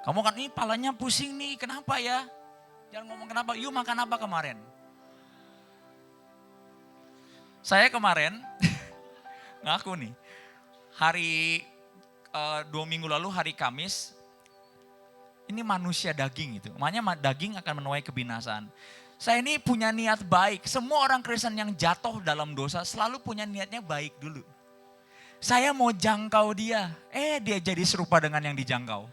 Kamu kan ini palanya pusing nih, kenapa ya? Jangan ngomong kenapa, you makan apa kemarin? Saya kemarin, ngaku nih, hari 2 minggu lalu hari Kamis, ini manusia daging gitu. Makanya daging akan menuai kebinasaan. Saya ini punya niat baik. Semua orang Kristen yang jatuh dalam dosa selalu punya niatnya baik dulu. Saya mau jangkau dia. Dia jadi serupa dengan yang dijangkau.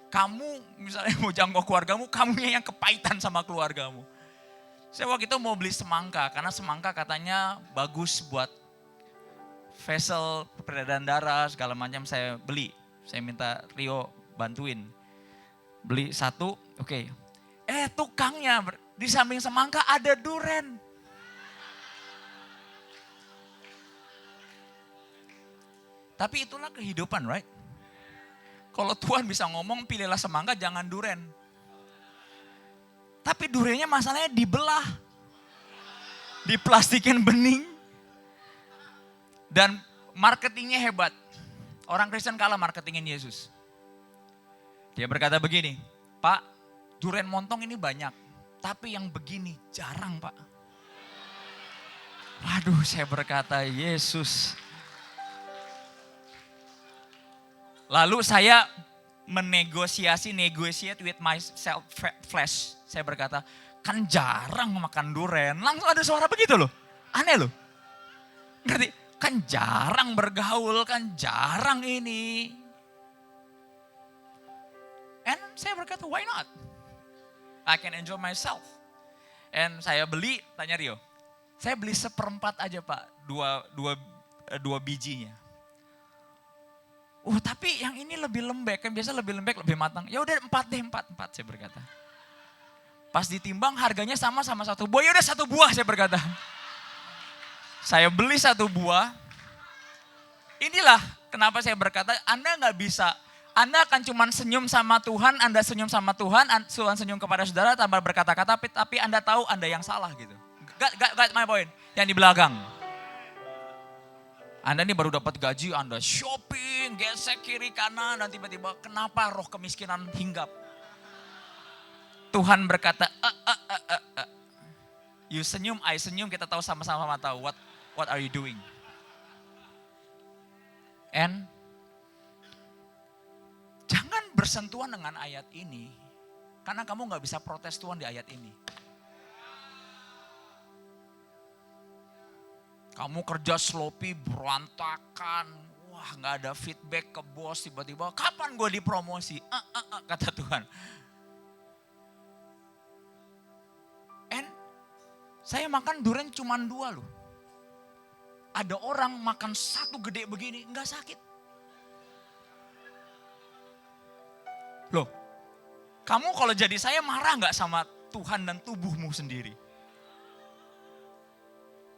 Kamu misalnya mau jangkau keluargamu, kamunya yang kepahitan sama keluargamu. Saya waktu itu mau beli semangka. Karena semangka katanya bagus buat vessel peredaran darah segala macam saya beli. Saya minta Rio bantuin. Beli 1, oke. Tukangnya di samping semangka ada duren. Tapi itulah kehidupan, right? Kalau Tuhan bisa ngomong pilihlah semangka jangan duren. Tapi durennya masalahnya dibelah. Diplastikin bening. Dan marketingnya hebat. Orang Kristen kalah marketingin Yesus. Dia berkata begini, Pak, duren montong ini banyak. Tapi yang begini jarang Pak. Waduh saya berkata Yesus. Lalu saya negotiate with my self flesh. Saya berkata, kan jarang makan duren. Langsung ada suara begitu loh. Aneh loh. Ngerti? Kan jarang bergaul, kan jarang ini. And saya berkata, why not? I can enjoy myself. And saya beli, tanya Rio. Saya beli 1/4 aja Pak, dua bijinya. Tapi yang ini lebih lembek, kan biasa lebih lembek, lebih matang. Ya udah 4 deh, 4 saya berkata. Pas ditimbang harganya sama 1 buah, ya udah 1 buah saya berkata. Saya beli 1 buah. Inilah kenapa saya berkata, Anda gak bisa. Anda akan cuma senyum sama Tuhan, Anda senyum sama Tuhan, Tuhan senyum kepada saudara tanpa berkata-kata, tapi Anda tahu Anda yang salah gitu. Got my point, yang di belakang. Anda ini baru dapat gaji, Anda shopping, gesek kiri kanan, dan tiba-tiba kenapa roh kemiskinan hinggap. Tuhan berkata, you senyum, I senyum, kita tahu sama-sama tahu, what are you doing? And jangan bersentuhan dengan ayat ini. Karena kamu gak bisa protes Tuhan di ayat ini. Kamu kerja sloppy, berantakan. Wah, gak ada feedback ke bos, tiba-tiba kapan gue dipromosi? Kata Tuhan. Saya makan durian cuma 2 loh. Ada orang makan 1 gede begini, gak sakit. Loh, kamu kalau jadi saya marah gak sama Tuhan dan tubuhmu sendiri?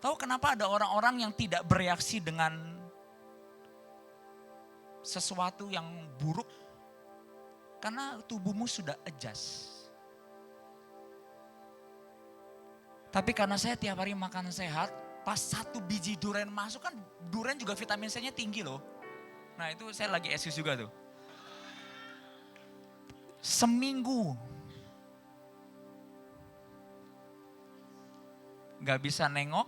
Tahu kenapa ada orang-orang yang tidak bereaksi dengan sesuatu yang buruk? Karena tubuhmu sudah adjust. Tapi karena saya tiap hari makan sehat, pas 1 biji durian masuk kan durian juga vitamin C-nya tinggi loh. Nah itu saya lagi excuse juga tuh. Seminggu gak bisa nengok,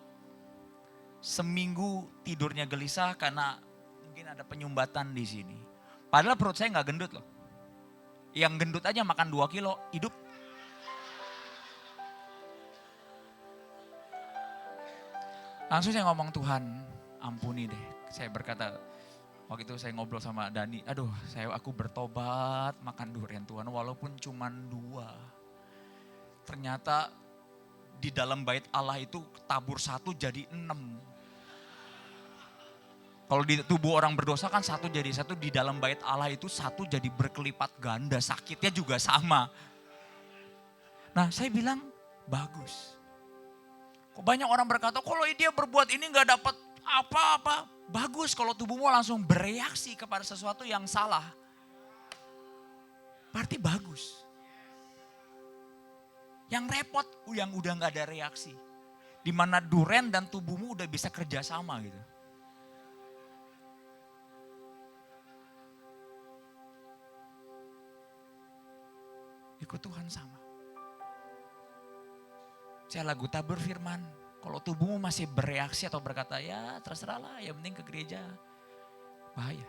seminggu tidurnya gelisah karena mungkin ada penyumbatan di sini. Padahal perut saya gak gendut loh. Yang gendut aja makan 2 kilo, hidup. Langsung saya ngomong, Tuhan ampuni deh. Saya berkata, waktu itu saya ngobrol sama Dani, aduh aku bertobat makan durian Tuhan walaupun cuma 2. Ternyata di dalam bait Allah itu tabur 1 jadi 6. Kalau di tubuh orang berdosa kan 1 jadi 1, di dalam bait Allah itu 1 jadi berkelipat ganda, sakitnya juga sama. Nah saya bilang bagus. Kok banyak orang berkata kalau dia berbuat ini gak dapat apa-apa. Bagus kalau tubuhmu langsung bereaksi kepada sesuatu yang salah. Berarti bagus. Yang repot yang udah gak ada reaksi. Dimana duren dan tubuhmu udah bisa kerjasama gitu. Ikut Tuhan sama. Saya lagu tabur firman. Kalau tubuhmu masih bereaksi atau berkata ya terserah lah, yang penting ke gereja. Bahaya.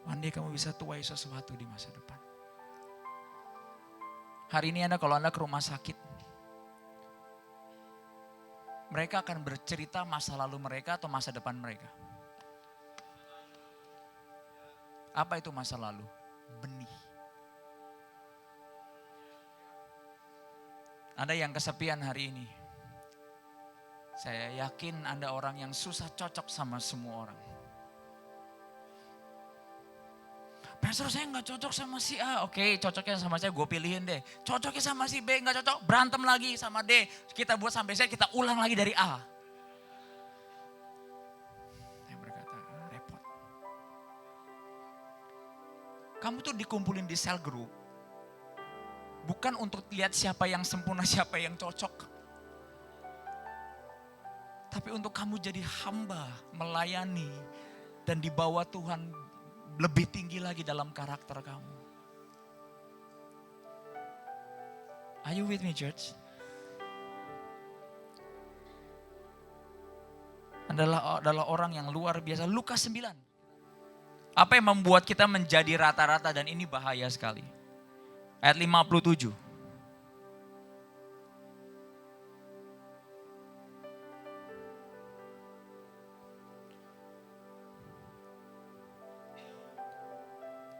One day kamu bisa tuai sesuatu di masa depan. Hari ini kalau Anda ke rumah sakit. Mereka akan bercerita masa lalu mereka atau masa depan mereka. Apa itu masa lalu? Benih. Anda yang kesepian hari ini. Saya yakin Anda orang yang susah cocok sama semua orang. Pastor saya gak cocok sama si A. Oke, cocoknya sama saya gue pilihin deh. Cocoknya sama si B gak cocok, berantem lagi sama D. Kita buat sampai Z, kita ulang lagi dari A. Saya berkata, repot. Kamu tuh dikumpulin di cell group. Bukan untuk lihat siapa yang sempurna, siapa yang cocok. Tapi untuk kamu jadi hamba, melayani. Dan dibawa Tuhan lebih tinggi lagi dalam karakter kamu. Are you with me, church? Adalah orang yang luar biasa. Lukas 9. Apa yang membuat kita menjadi rata-rata dan ini bahaya sekali. Ayat 57.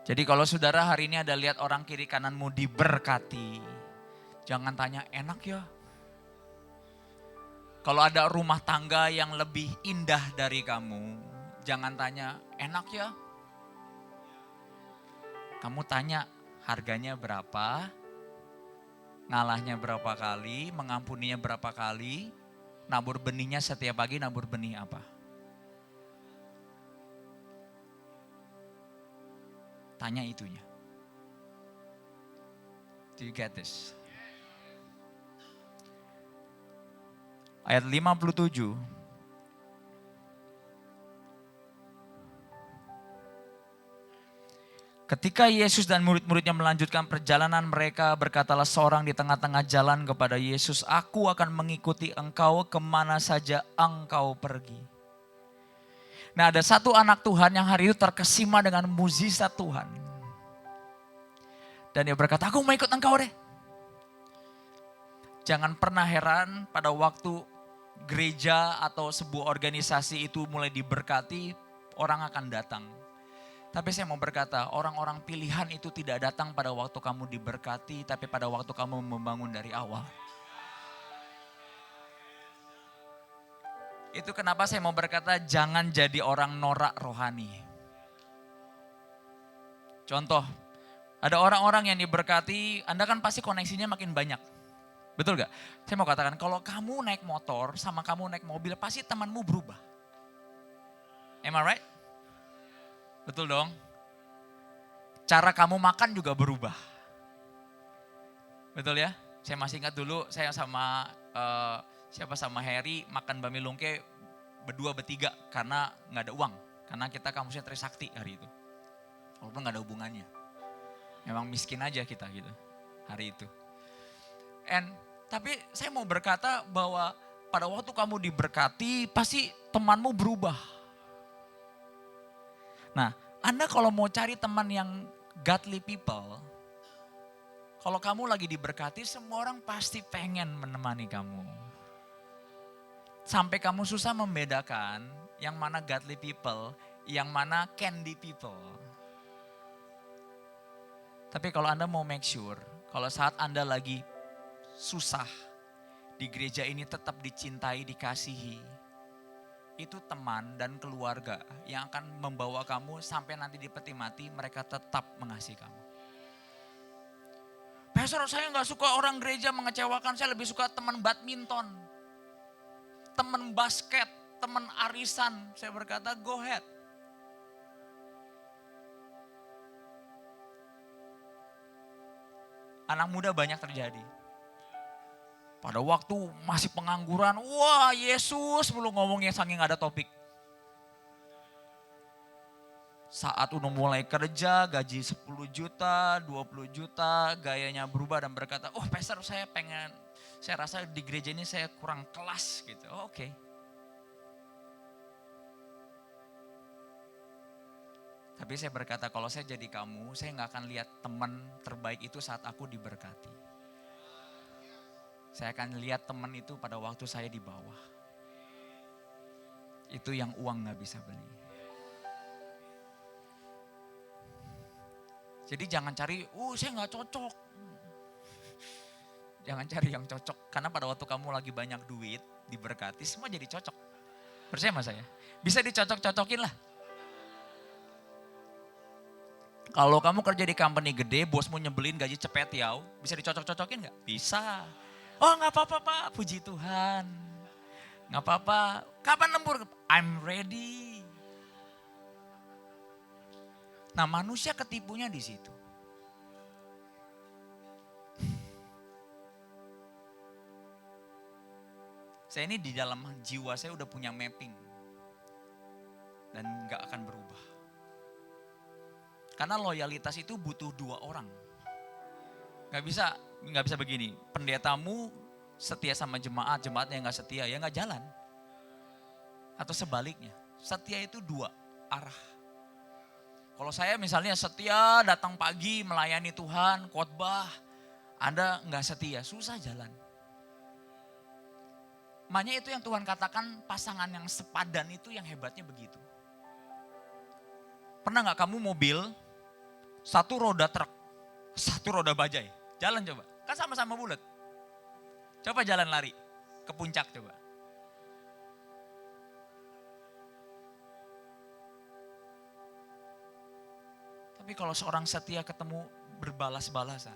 Jadi kalau saudara hari ini ada lihat orang kiri kananmu diberkati. Jangan tanya enak ya. Kalau ada rumah tangga yang lebih indah dari kamu. Jangan tanya enak ya. Kamu tanya harganya berapa, ngalahnya berapa kali, mengampuninya berapa kali, nabur benihnya setiap pagi nabur benih apa. Tanya itunya. Do you get this? Ayat 57. Ketika Yesus dan murid-muridnya melanjutkan perjalanan mereka, berkatalah seorang di tengah-tengah jalan kepada Yesus, "Aku akan mengikuti engkau kemana saja engkau pergi." Nah, ada satu anak Tuhan yang hari itu terkesima dengan mukjizat Tuhan. Dan dia berkata, "Aku mau ikut engkau deh." Jangan pernah heran pada waktu gereja atau sebuah organisasi itu mulai diberkati, orang akan datang. Tapi saya mau berkata, orang-orang pilihan itu tidak datang pada waktu kamu diberkati, tapi pada waktu kamu membangun dari awal. Itu kenapa saya mau berkata, jangan jadi orang norak rohani. Contoh, ada orang-orang yang diberkati, Anda kan pasti koneksinya makin banyak. Betul gak? Saya mau katakan, kalau kamu naik motor sama kamu naik mobil, pasti temanmu berubah. Am I right? Betul dong. Cara kamu makan juga berubah. Betul ya? Saya masih ingat dulu saya sama sama Harry makan bami lungke berdua bertiga karena nggak ada uang. Karena kita kampusnya Trisakti hari itu. Walaupun nggak ada hubungannya. Memang miskin aja kita gitu hari itu. Tapi saya mau berkata bahwa pada waktu kamu diberkati pasti temanmu berubah. Nah, Anda kalau mau cari teman yang godly people, kalau kamu lagi diberkati, semua orang pasti pengen menemani kamu. Sampai kamu susah membedakan yang mana godly people, yang mana candy people. Tapi kalau Anda mau make sure, kalau saat Anda lagi susah, di gereja ini tetap dicintai, dikasihi, itu teman dan keluarga yang akan membawa kamu sampai nanti di peti mati, mereka tetap mengasihi kamu. Pastor, saya gak suka orang gereja mengecewakan, saya lebih suka teman badminton, teman basket, teman arisan. Saya berkata, go ahead. Anak muda banyak terjadi. Pada waktu masih pengangguran, wah Yesus belum ngomongnya saking ada topik. Saat udah mulai kerja, gaji 10 juta, 20 juta, gayanya berubah dan berkata, oh pastor saya rasa di gereja ini saya kurang kelas gitu. Oh, oke. Tapi saya berkata kalau saya jadi kamu, saya gak akan lihat teman terbaik itu saat aku diberkati. Saya akan lihat teman itu pada waktu saya di bawah. Itu yang uang gak bisa beli. Jadi jangan cari, saya gak cocok. Jangan cari yang cocok. Karena pada waktu kamu lagi banyak duit, diberkati, semua jadi cocok. Percaya sama saya? Bisa dicocok-cocokin lah. Kalau kamu kerja di company gede, bosmu nyebelin gaji cepet ya, bisa dicocok-cocokin gak? Bisa. Oh gak apa-apa Pak, puji Tuhan. Gak apa-apa, kapan lembur? I'm ready. Nah manusia ketipunya di situ. Saya ini di dalam jiwa saya udah punya mapping. Dan gak akan berubah. Karena loyalitas itu butuh 2 orang. Gak bisa begini, pendetamu setia sama jemaat, jemaatnya gak setia, ya gak jalan. Atau sebaliknya, setia itu 2 arah. Kalau saya misalnya setia datang pagi melayani Tuhan, khotbah, Anda gak setia, susah jalan. Makanya itu yang Tuhan katakan pasangan yang sepadan itu yang hebatnya begitu. Pernah gak kamu mobil, 1 roda truk, 1 roda bajai, jalan coba. Kan sama-sama bulat. Coba jalan lari ke puncak coba. Tapi kalau seorang setia ketemu berbalas-balasan,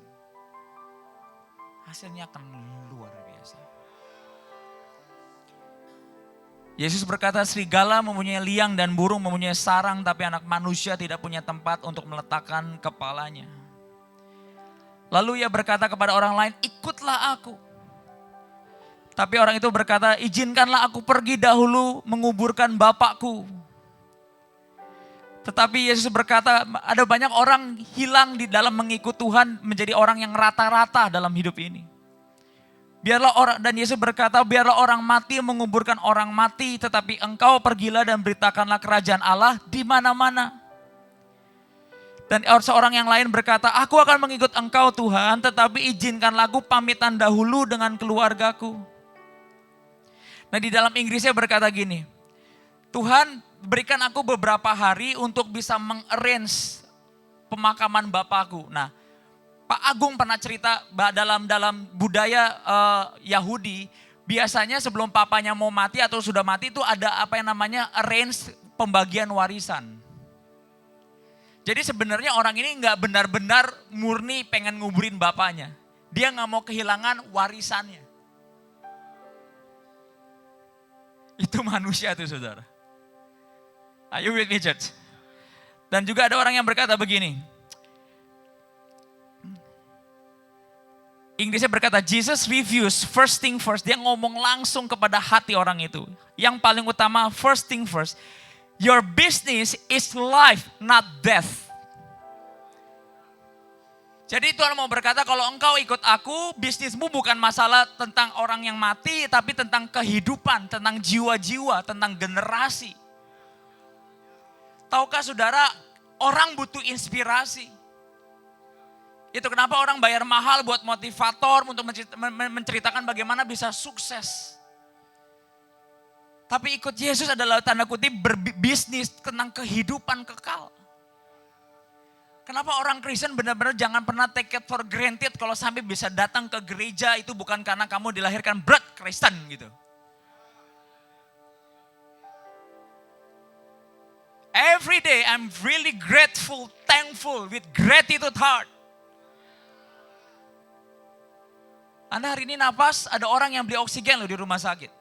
hasilnya akan luar biasa. Yesus berkata, serigala mempunyai liang dan burung mempunyai sarang, tapi anak manusia tidak punya tempat untuk meletakkan kepalanya. Lalu ia berkata kepada orang lain, ikutlah aku. Tapi orang itu berkata, izinkanlah aku pergi dahulu menguburkan bapakku. Tetapi Yesus berkata, ada banyak orang hilang di dalam mengikut Tuhan menjadi orang yang rata-rata dalam hidup ini. Dan Yesus berkata, biarlah orang mati menguburkan orang mati, tetapi engkau pergilah dan beritakanlah kerajaan Allah di mana-mana. Dan seorang yang lain berkata, aku akan mengikut engkau Tuhan, tetapi izinkanlah aku pamitan dahulu dengan keluargaku. Nah di dalam Inggrisnya berkata gini, Tuhan berikan aku beberapa hari untuk bisa mengarrange pemakaman bapakku. Nah Pak Agung pernah cerita dalam budaya Yahudi, biasanya sebelum papanya mau mati atau sudah mati itu ada apa yang namanya arrange pembagian warisan. Jadi sebenarnya orang ini nggak benar-benar murni pengen nguburin bapaknya. Dia nggak mau kehilangan warisannya. Itu manusia tuh saudara. Are you with me church? Dan juga ada orang yang berkata begini. Inggrisnya berkata, Jesus reviews first thing first. Dia ngomong langsung kepada hati orang itu. Yang paling utama, first thing first. Your business is life, not death. Jadi Tuhan mau berkata, kalau engkau ikut aku, bisnismu bukan masalah tentang orang yang mati, tapi tentang kehidupan, tentang jiwa-jiwa, tentang generasi. Tahukah saudara, orang butuh inspirasi. Itu kenapa orang bayar mahal buat motivator untuk menceritakan bagaimana bisa sukses. Tapi ikut Yesus adalah tanda kutip berbisnis tentang kehidupan kekal. Kenapa orang Kristen benar-benar jangan pernah take it for granted kalau sampai bisa datang ke gereja itu bukan karena kamu dilahirkan blood Kristen gitu. Every day I'm really grateful, thankful with gratitude heart. Anda hari ini nafas, ada orang yang beli oksigen loh di rumah sakit.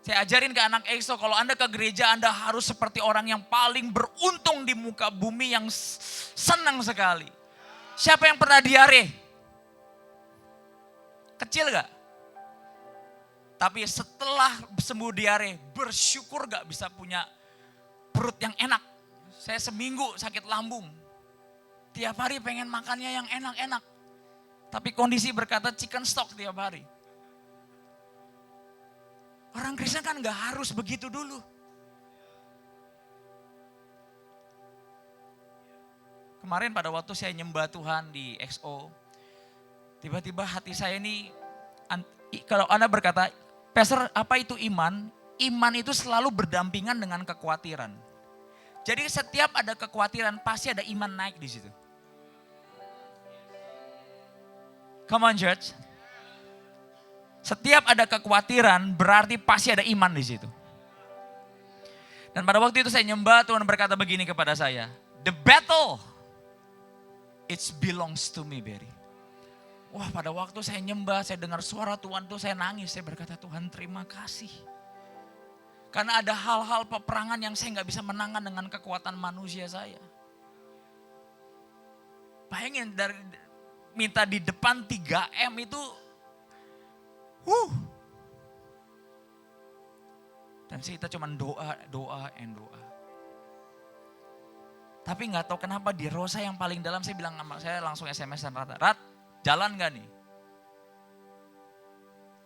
Saya ajarin ke anak EXO, kalau Anda ke gereja, Anda harus seperti orang yang paling beruntung di muka bumi yang senang sekali. Siapa yang pernah diare? Kecil gak? Tapi setelah sembuh diare, bersyukur gak bisa punya perut yang enak. Saya seminggu sakit lambung. Tiap hari pengen makannya yang enak-enak. Tapi kondisi berkata chicken stock tiap hari. Orang Kristen kan gak harus begitu dulu. Kemarin pada waktu saya nyembah Tuhan di XO, tiba-tiba hati saya ini, kalau Anda berkata, Pastor apa itu iman? Iman itu selalu berdampingan dengan kekhawatiran. Jadi setiap ada kekhawatiran pasti ada iman naik di situ. Come on church. Setiap ada kekhawatiran berarti pasti ada iman di situ. Dan pada waktu itu saya nyembah, Tuhan berkata begini kepada saya. The battle, it belongs to me, Barry. Wah pada waktu saya nyembah, saya dengar suara Tuhan tuh saya nangis. Saya berkata Tuhan terima kasih. Karena ada hal-hal peperangan yang saya gak bisa menangkan dengan kekuatan manusia saya. Bayangin dari minta di depan 3M itu. Dan kita cuma doa. Tapi gak tahu kenapa di Rosa yang paling dalam saya bilang sama saya langsung SMS dan Rat, jalan gak nih?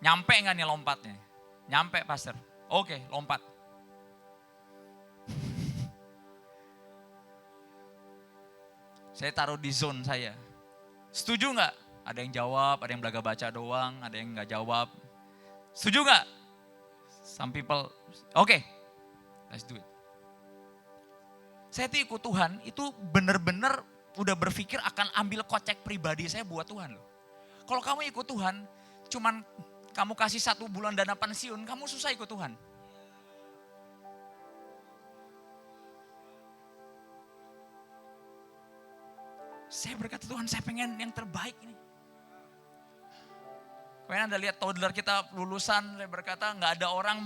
Nyampe gak nih lompatnya? Nyampe Pastor. Oke, lompat. Saya taruh di zone saya. Setuju gak? Ada yang jawab, ada yang belaga baca doang, ada yang gak jawab. Setuju gak? Some people, oke, let's do it. Saya tuh ikut Tuhan, itu benar-benar udah berpikir akan ambil kocek pribadi saya buat Tuhan loh. Kalau kamu ikut Tuhan, cuman kamu kasih 1 bulan dana pensiun, kamu susah ikut Tuhan. Saya berkata Tuhan, saya pengen yang terbaik ini. Kemarin Anda lihat toddler kita lulusan, saya berkata nggak ada orang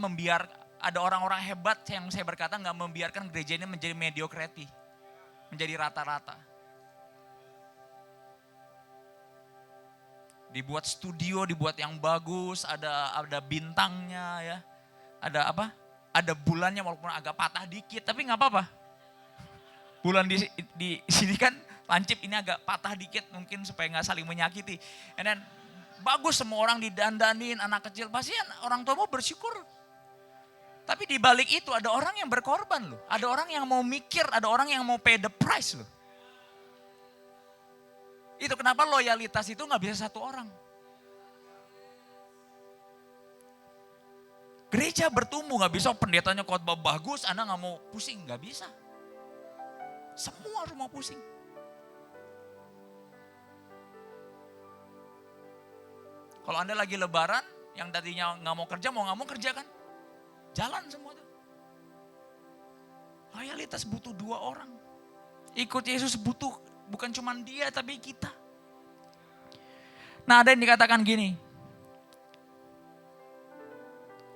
ada orang-orang hebat yang saya berkata nggak membiarkan gereja ini menjadi mediocrity, menjadi rata-rata. Dibuat studio, dibuat yang bagus, ada bintangnya ya, ada apa? Ada bulannya walaupun agak patah dikit, tapi nggak apa-apa. Bulan di sini kan lancip ini agak patah dikit mungkin supaya nggak saling menyakiti. And then, bagus semua orang didandanin, anak kecil. Pasti orang tua mau bersyukur. Tapi di balik itu ada orang yang berkorban loh. Ada orang yang mau mikir, ada orang yang mau pay the price loh. Itu kenapa loyalitas itu nggak bisa satu orang. Gereja bertumbuh, nggak bisa pendetanya khotbah bagus, Anda nggak mau pusing, nggak bisa. Semua harus mau pusing. Kalau Anda lagi lebaran, yang tadinya nggak mau nggak mau kerja kan? Jalan semua tuh. Loyalitas butuh 2 orang. Ikut Yesus butuh bukan cuma dia tapi kita. Nah, ada yang dikatakan gini.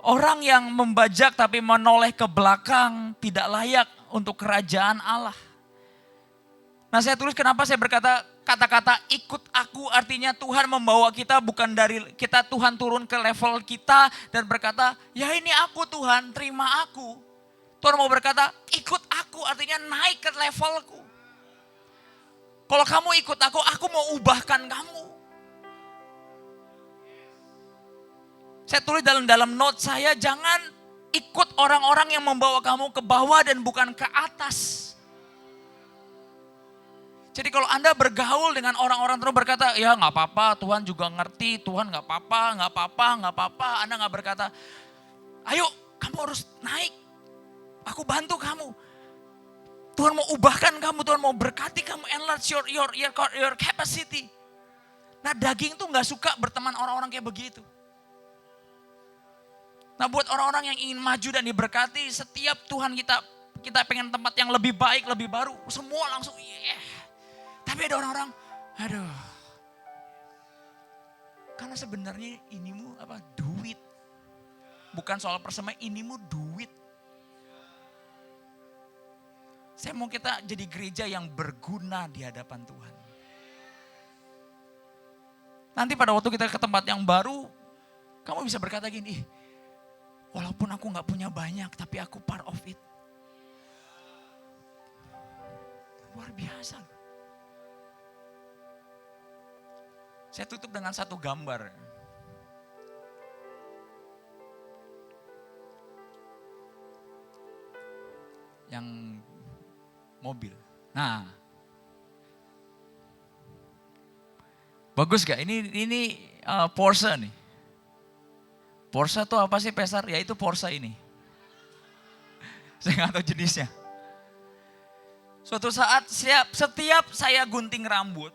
Orang yang membajak tapi menoleh ke belakang tidak layak untuk kerajaan Allah. Nah, saya tulis kenapa saya berkata kata-kata ikut aku, artinya Tuhan membawa kita bukan dari kita, Tuhan turun ke level kita dan berkata, ya ini aku Tuhan, terima aku. Tuhan mau berkata, ikut aku, artinya naik ke levelku. Kalau kamu ikut aku mau ubahkan kamu. Saya tulis dalam note saya, jangan ikut orang-orang yang membawa kamu ke bawah dan bukan ke atas. Jadi kalau Anda bergaul dengan orang-orang terus berkata, ya gak apa-apa, Tuhan juga ngerti, Tuhan gak apa-apa. Anda gak berkata, ayo kamu harus naik, aku bantu kamu. Tuhan mau ubahkan kamu, Tuhan mau berkati kamu, enlarge your capacity. Nah, daging tuh gak suka berteman orang-orang kayak begitu. Nah, buat orang-orang yang ingin maju dan diberkati, setiap Tuhan kita pengen tempat yang lebih baik, lebih baru, semua langsung yeah. Tapi ada orang-orang, aduh. Karena sebenarnya inimu duit. Bukan soal persembahan, inimu duit. Saya mau kita jadi gereja yang berguna di hadapan Tuhan. Nanti pada waktu kita ke tempat yang baru, kamu bisa berkata gini, walaupun aku gak punya banyak, tapi aku part of it. Luar biasa. Saya tutup dengan satu gambar. Yang mobil. Nah. Bagus gak? Ini Porsche nih. Porsche tuh apa sih Pesar? Ya itu Porsche ini. Saya gak tahu jenisnya. Suatu saat setiap saya gunting rambut,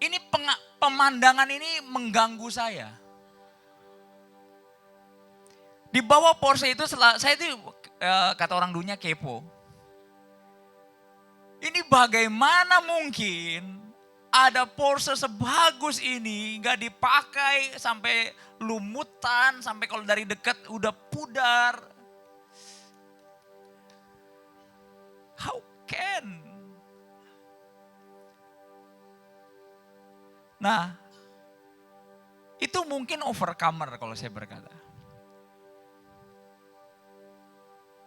ini pemandangan ini mengganggu saya. Di bawah Porsche itu saya itu kata orang dunia kepo. Ini bagaimana mungkin ada Porsche sebagus ini gak dipakai sampai lumutan, sampai kalau dari dekat udah pudar. How can? Nah, itu mungkin overcomer kalau saya berkata.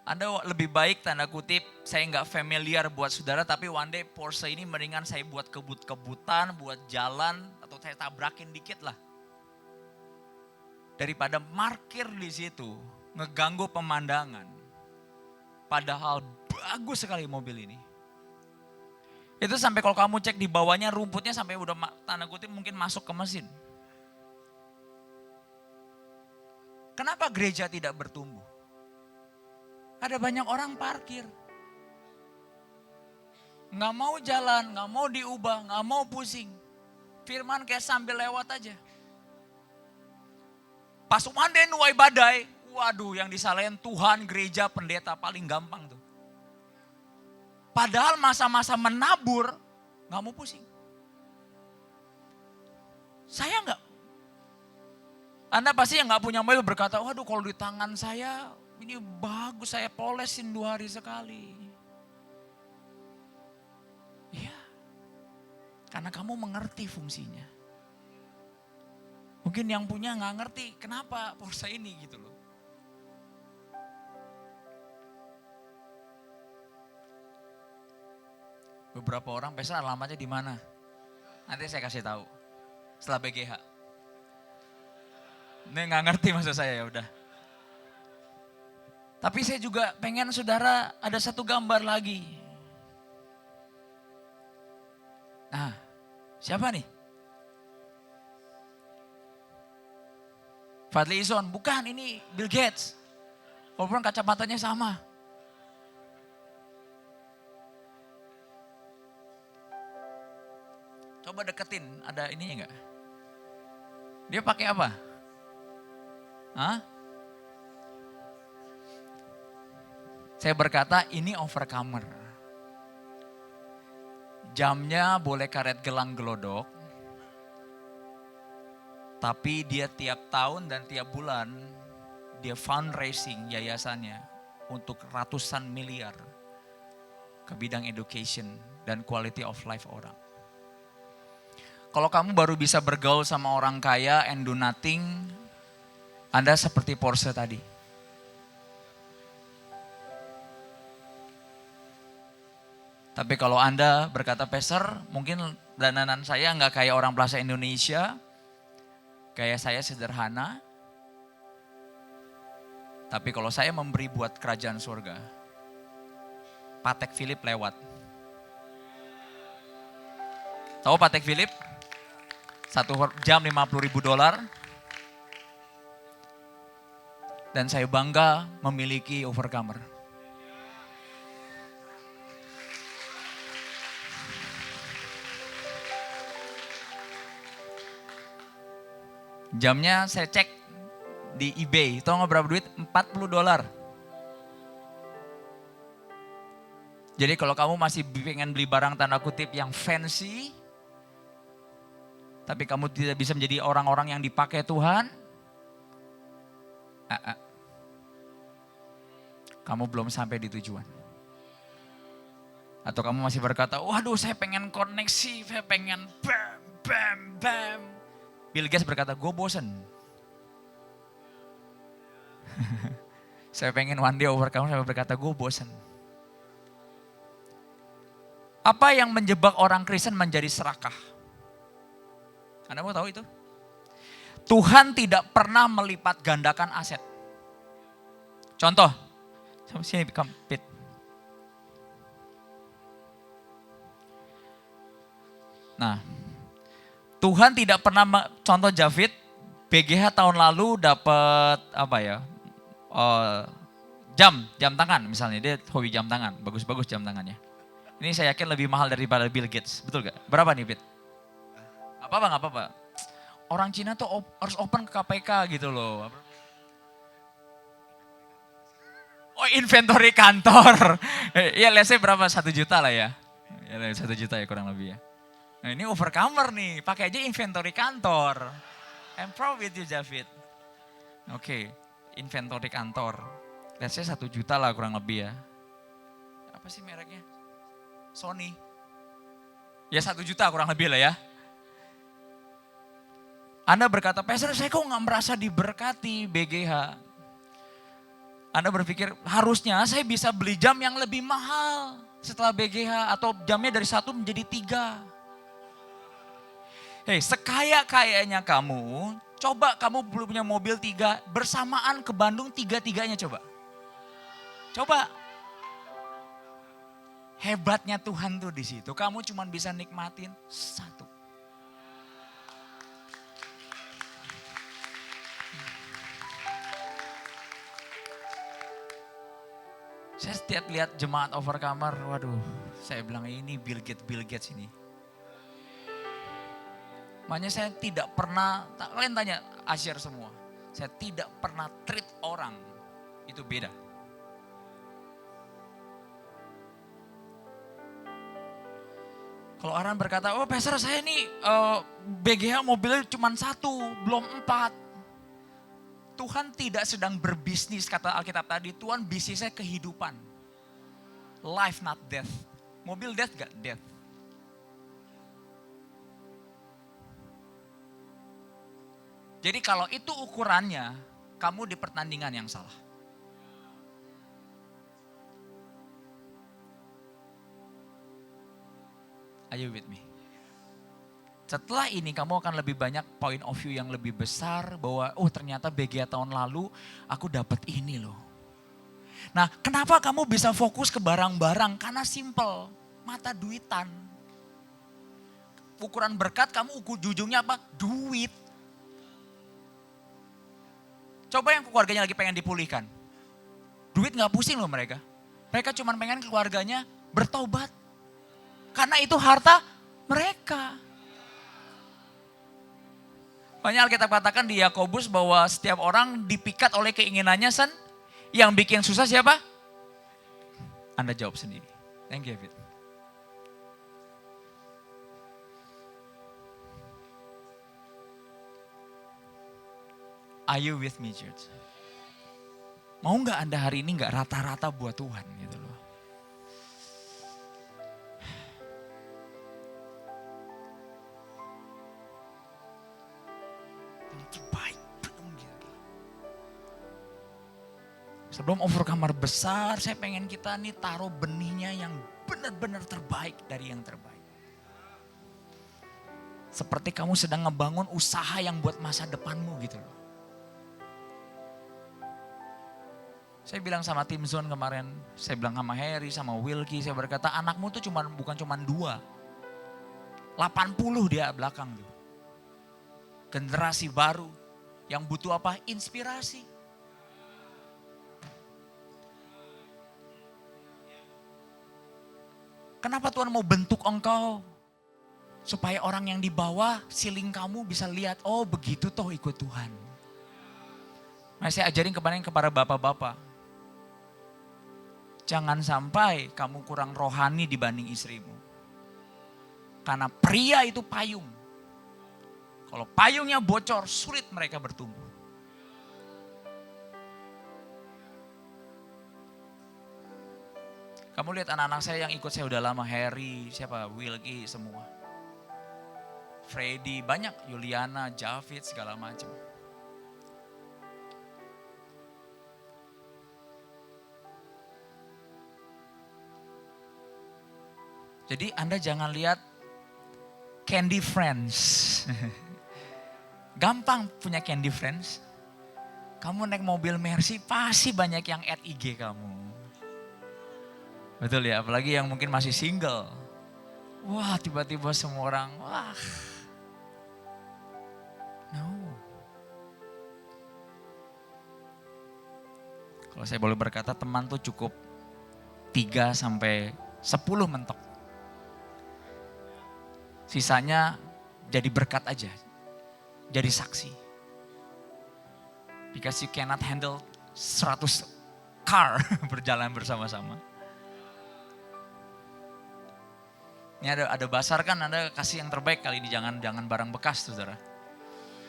Anda lebih baik tanda kutip, saya nggak familiar buat saudara, tapi one day Porsche ini mendingan saya buat kebut-kebutan, buat jalan, atau saya tabrakin dikit lah. Daripada parkir di situ, ngeganggu pemandangan. Padahal bagus sekali mobil ini. Itu sampai kalau kamu cek di bawahnya rumputnya sampai udah tanda kutip mungkin masuk ke mesin. Kenapa gereja tidak bertumbuh? Ada banyak orang parkir. Nggak mau jalan, nggak mau diubah, nggak mau pusing. Firman kayak sambil lewat aja. Pas umande nuai badai, waduh yang disalahin Tuhan, gereja, pendeta paling gampang tuh. Padahal masa-masa menabur, nggak mau pusing. Saya nggak. Anda pasti yang nggak punya mobil berkata, waduh kalau di tangan saya ini bagus, saya polesin 2 hari sekali. Iya, karena kamu mengerti fungsinya. Mungkin yang punya nggak ngerti kenapa Porsche ini gitu loh. Beberapa orang pesta alamatnya di mana? Nanti saya kasih tahu setelah BGH. Ini nggak ngerti maksud saya, ya udah. Tapi saya juga pengen saudara ada satu gambar lagi. Nah, Siapa nih? Fadli Zon, bukan, ini Bill Gates. Walaupun kacamatanya sama. Coba deketin, ada ininya enggak? Dia pakai apa? Hah? Saya berkata ini overcomer. Jamnya boleh karet gelang gelodok. Tapi dia tiap tahun dan tiap bulan dia fundraising yayasannya untuk ratusan miliar ke bidang education dan quality of life orang. Kalau kamu baru bisa bergaul sama orang kaya and do nothing, Anda seperti Porsche tadi. Tapi kalau Anda berkata, Pastor, mungkin dananan saya nggak kayak orang Plaza Indonesia, kayak saya sederhana. Tapi kalau saya memberi buat kerajaan surga, Patek Philip lewat. Tahu Patek Philip? 1 jam $50.000. Dan saya bangga memiliki overcomer. Jamnya saya cek di eBay, tahu nggak berapa duit? $40. Jadi kalau kamu masih pengen beli barang tanda kutip yang fancy, tapi kamu tidak bisa menjadi orang-orang yang dipakai Tuhan, kamu belum sampai di tujuan. Atau kamu masih berkata, waduh saya pengen koneksi, saya pengen bam, bam, bam. Bill Gates berkata, gue bosen. Saya pengen one day overcome, saya berkata, gue bosen. Apa yang menjebak orang Kristen menjadi serakah? Anda mau tahu itu? Tuhan tidak pernah melipat gandakan aset. Contoh, sini Pit. Nah, Tuhan tidak pernah, contoh Javid, BGH tahun lalu dapat apa ya? Jam tangan misalnya, dia hobi jam tangan, bagus-bagus jam tangannya. Ini saya yakin lebih mahal daripada Bill Gates, betul gak? Berapa nih Pit? Gak apa-apa. Orang Cina tuh harus open ke KPK gitu loh. Oh, inventory kantor. Ya let's say berapa? 1 juta lah ya. Ya 1 juta ya kurang lebih ya. Nah ini overcomer nih, pakai aja inventory kantor. I'm proud with you Javid. Oke, inventory kantor. Let's say 1 juta lah kurang lebih ya. Apa sih mereknya? Sony. Ya 1 juta kurang lebih lah ya. Anda berkata, Pastor saya kok gak merasa diberkati BGH. Anda berpikir harusnya saya bisa beli jam yang lebih mahal setelah BGH. Atau jamnya dari 1 menjadi 3. Hei, sekaya-kayanya kamu, coba kamu belum punya mobil 3, bersamaan ke Bandung 3-3-nya coba. Coba. Hebatnya Tuhan tuh di situ, kamu cuma bisa nikmatin 1. Saya setiap lihat jemaat overcomer, waduh, saya bilang ini Bill Gates ini. Makanya saya tidak pernah, kalian tanya Asyar semua, saya tidak pernah treat orang itu beda. Kalau orang berkata, oh Pastor saya ini BGH mobilnya cuma 1, belum 4. Tuhan tidak sedang berbisnis, kata Alkitab tadi, Tuhan bisnisnya kehidupan. Life not death. Mobil death gak? Death. Jadi kalau itu ukurannya, kamu di pertandingan yang salah. Are you with me? Setelah ini kamu akan lebih banyak point of view yang lebih besar bahwa oh ternyata BGA tahun lalu aku dapat ini loh. Nah kenapa kamu bisa fokus ke barang-barang? Karena simple, mata duitan. ukuran berkat, kamu ukur ujungnya apa? Duit. Coba yang keluarganya lagi pengen dipulihkan. Duit gak pusing loh mereka. Mereka cuma pengen keluarganya bertobat. Karena itu harta mereka. Makanya Alkitab katakan di Yakobus bahwa setiap orang dipikat oleh keinginannya yang bikin susah siapa? Anda jawab sendiri. Thank you, David. Are you with me, church? Mau gak Anda hari ini gak rata-rata buat Tuhan gitu loh. Yang terbaik belum gitu. Sebelum over kamar besar, saya pengen kita nih taruh benihnya yang benar-benar terbaik dari yang terbaik. Seperti kamu sedang ngebangun usaha yang buat masa depanmu gitu loh. Saya bilang sama tim Zone kemarin, saya bilang sama Harry, sama Wilkie, saya berkata anakmu tuh bukan cuma 2. 80 dia belakang tuh. Generasi baru yang butuh apa? Inspirasi. Kenapa Tuhan mau bentuk engkau? Supaya orang yang di bawah siling kamu bisa lihat, oh begitu toh ikut Tuhan. Nah, saya ajarin kemarin kepada bapak-bapak. Jangan sampai kamu kurang rohani dibanding istrimu. Karena pria itu payung. Kalau payungnya bocor, sulit mereka bertumbuh. Kamu lihat anak-anak saya yang ikut saya udah lama, Harry, siapa, Wilkie, semua. Freddy, banyak, Yuliana, Javid, segala macam. Jadi Anda jangan lihat candy friends. Gampang punya candy friends. Kamu naik mobil Mercy pasti banyak yang add IG kamu. Betul ya, apalagi yang mungkin masih single. Wah, tiba-tiba semua orang, wah. No. Kalau saya boleh berkata, teman tuh cukup 3 sampai 10 mentok. Sisanya jadi berkat aja, jadi saksi. Because you cannot handle 100 car berjalan bersama-sama. Ini ada basar kan, Anda kasih yang terbaik kali ini, jangan barang bekas saudara.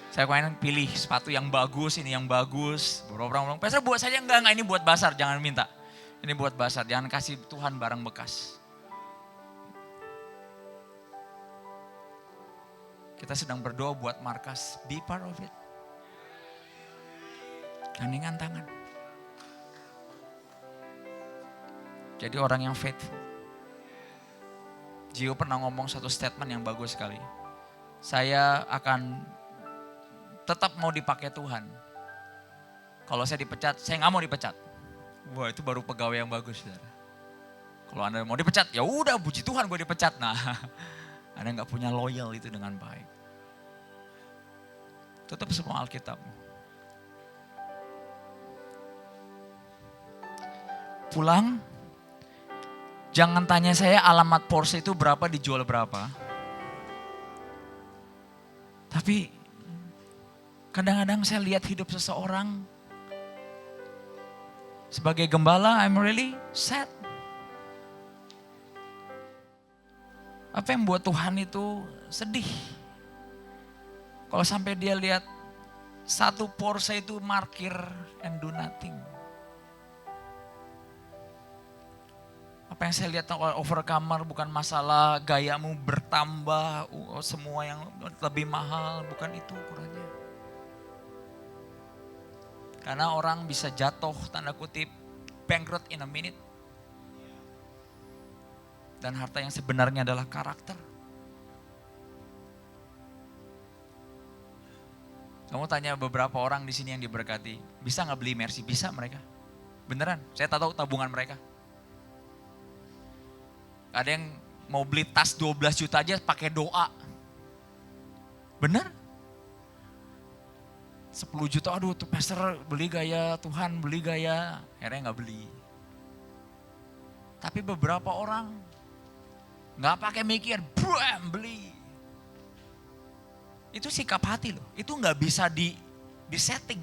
Saya kemarin pilih sepatu yang bagus, ini yang bagus. Orang-orang bilang, Pastor buat saja enggak, ini buat basar, jangan minta. Ini buat basar, jangan kasih Tuhan barang bekas. Kita sedang berdoa buat markas, be part of it. Gandingan tangan. Jadi orang yang faithful. Gio pernah ngomong satu statement yang bagus sekali. Saya akan tetap mau dipakai Tuhan. Kalau saya dipecat, saya nggak mau dipecat. Wah, itu baru pegawai yang bagus, saudara. Kalau Anda mau dipecat, ya udah puji Tuhan gue dipecat. Nah, Anda nggak punya loyal itu dengan baik. Tutup semua Alkitab. Pulang, jangan tanya saya alamat Porsche itu berapa, dijual berapa. Tapi kadang-kadang saya lihat hidup seseorang sebagai gembala, I'm really sad. Apa yang buat Tuhan itu sedih? Kalau sampai dia lihat satu Porsche itu markir and do nothing. Apa yang saya lihat overcomer bukan masalah gayamu bertambah, semua yang lebih mahal, bukan itu ukurannya. Karena orang bisa jatuh, tanda kutip, bankrupt in a minute. Dan harta yang sebenarnya adalah karakter. Kamu tanya beberapa orang di sini yang diberkati, bisa nggak beli Mercy? Bisa mereka. Beneran, saya tahu tabungan mereka. Ada yang mau beli tas 12 juta aja pakai doa. Benar? 10 juta, aduh tuh pastor beli gaya, Tuhan beli gaya. Akhirnya gak beli. Tapi beberapa orang gak pakai mikir, bam, beli. Itu sikap hati loh, itu gak bisa di-setting.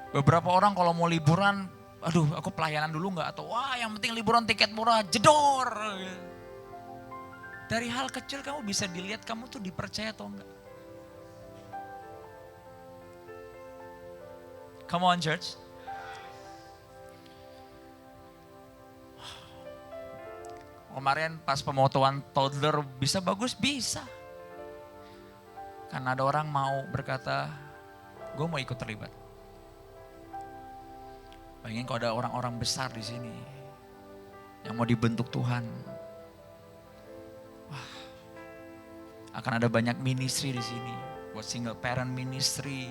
Beberapa orang kalau mau liburan, aduh aku pelayanan dulu gak? Atau wah yang penting liburan tiket murah, jedor. Dari hal kecil kamu bisa dilihat kamu tuh dipercaya atau enggak. Come on church. Kemarin pas pemotongan toddler bisa bagus? Bisa. Karena ada orang mau berkata, gue mau ikut terlibat. Bayangin kalau ada orang-orang besar di sini yang mau dibentuk Tuhan. Wah, akan ada banyak ministry di sini. Buat single parent ministry,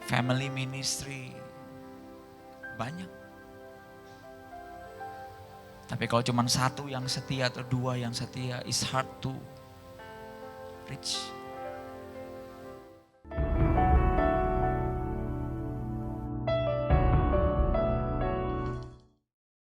family ministry, banyak. Tapi kalau cuma satu yang setia atau dua yang setia, it's hard to reach.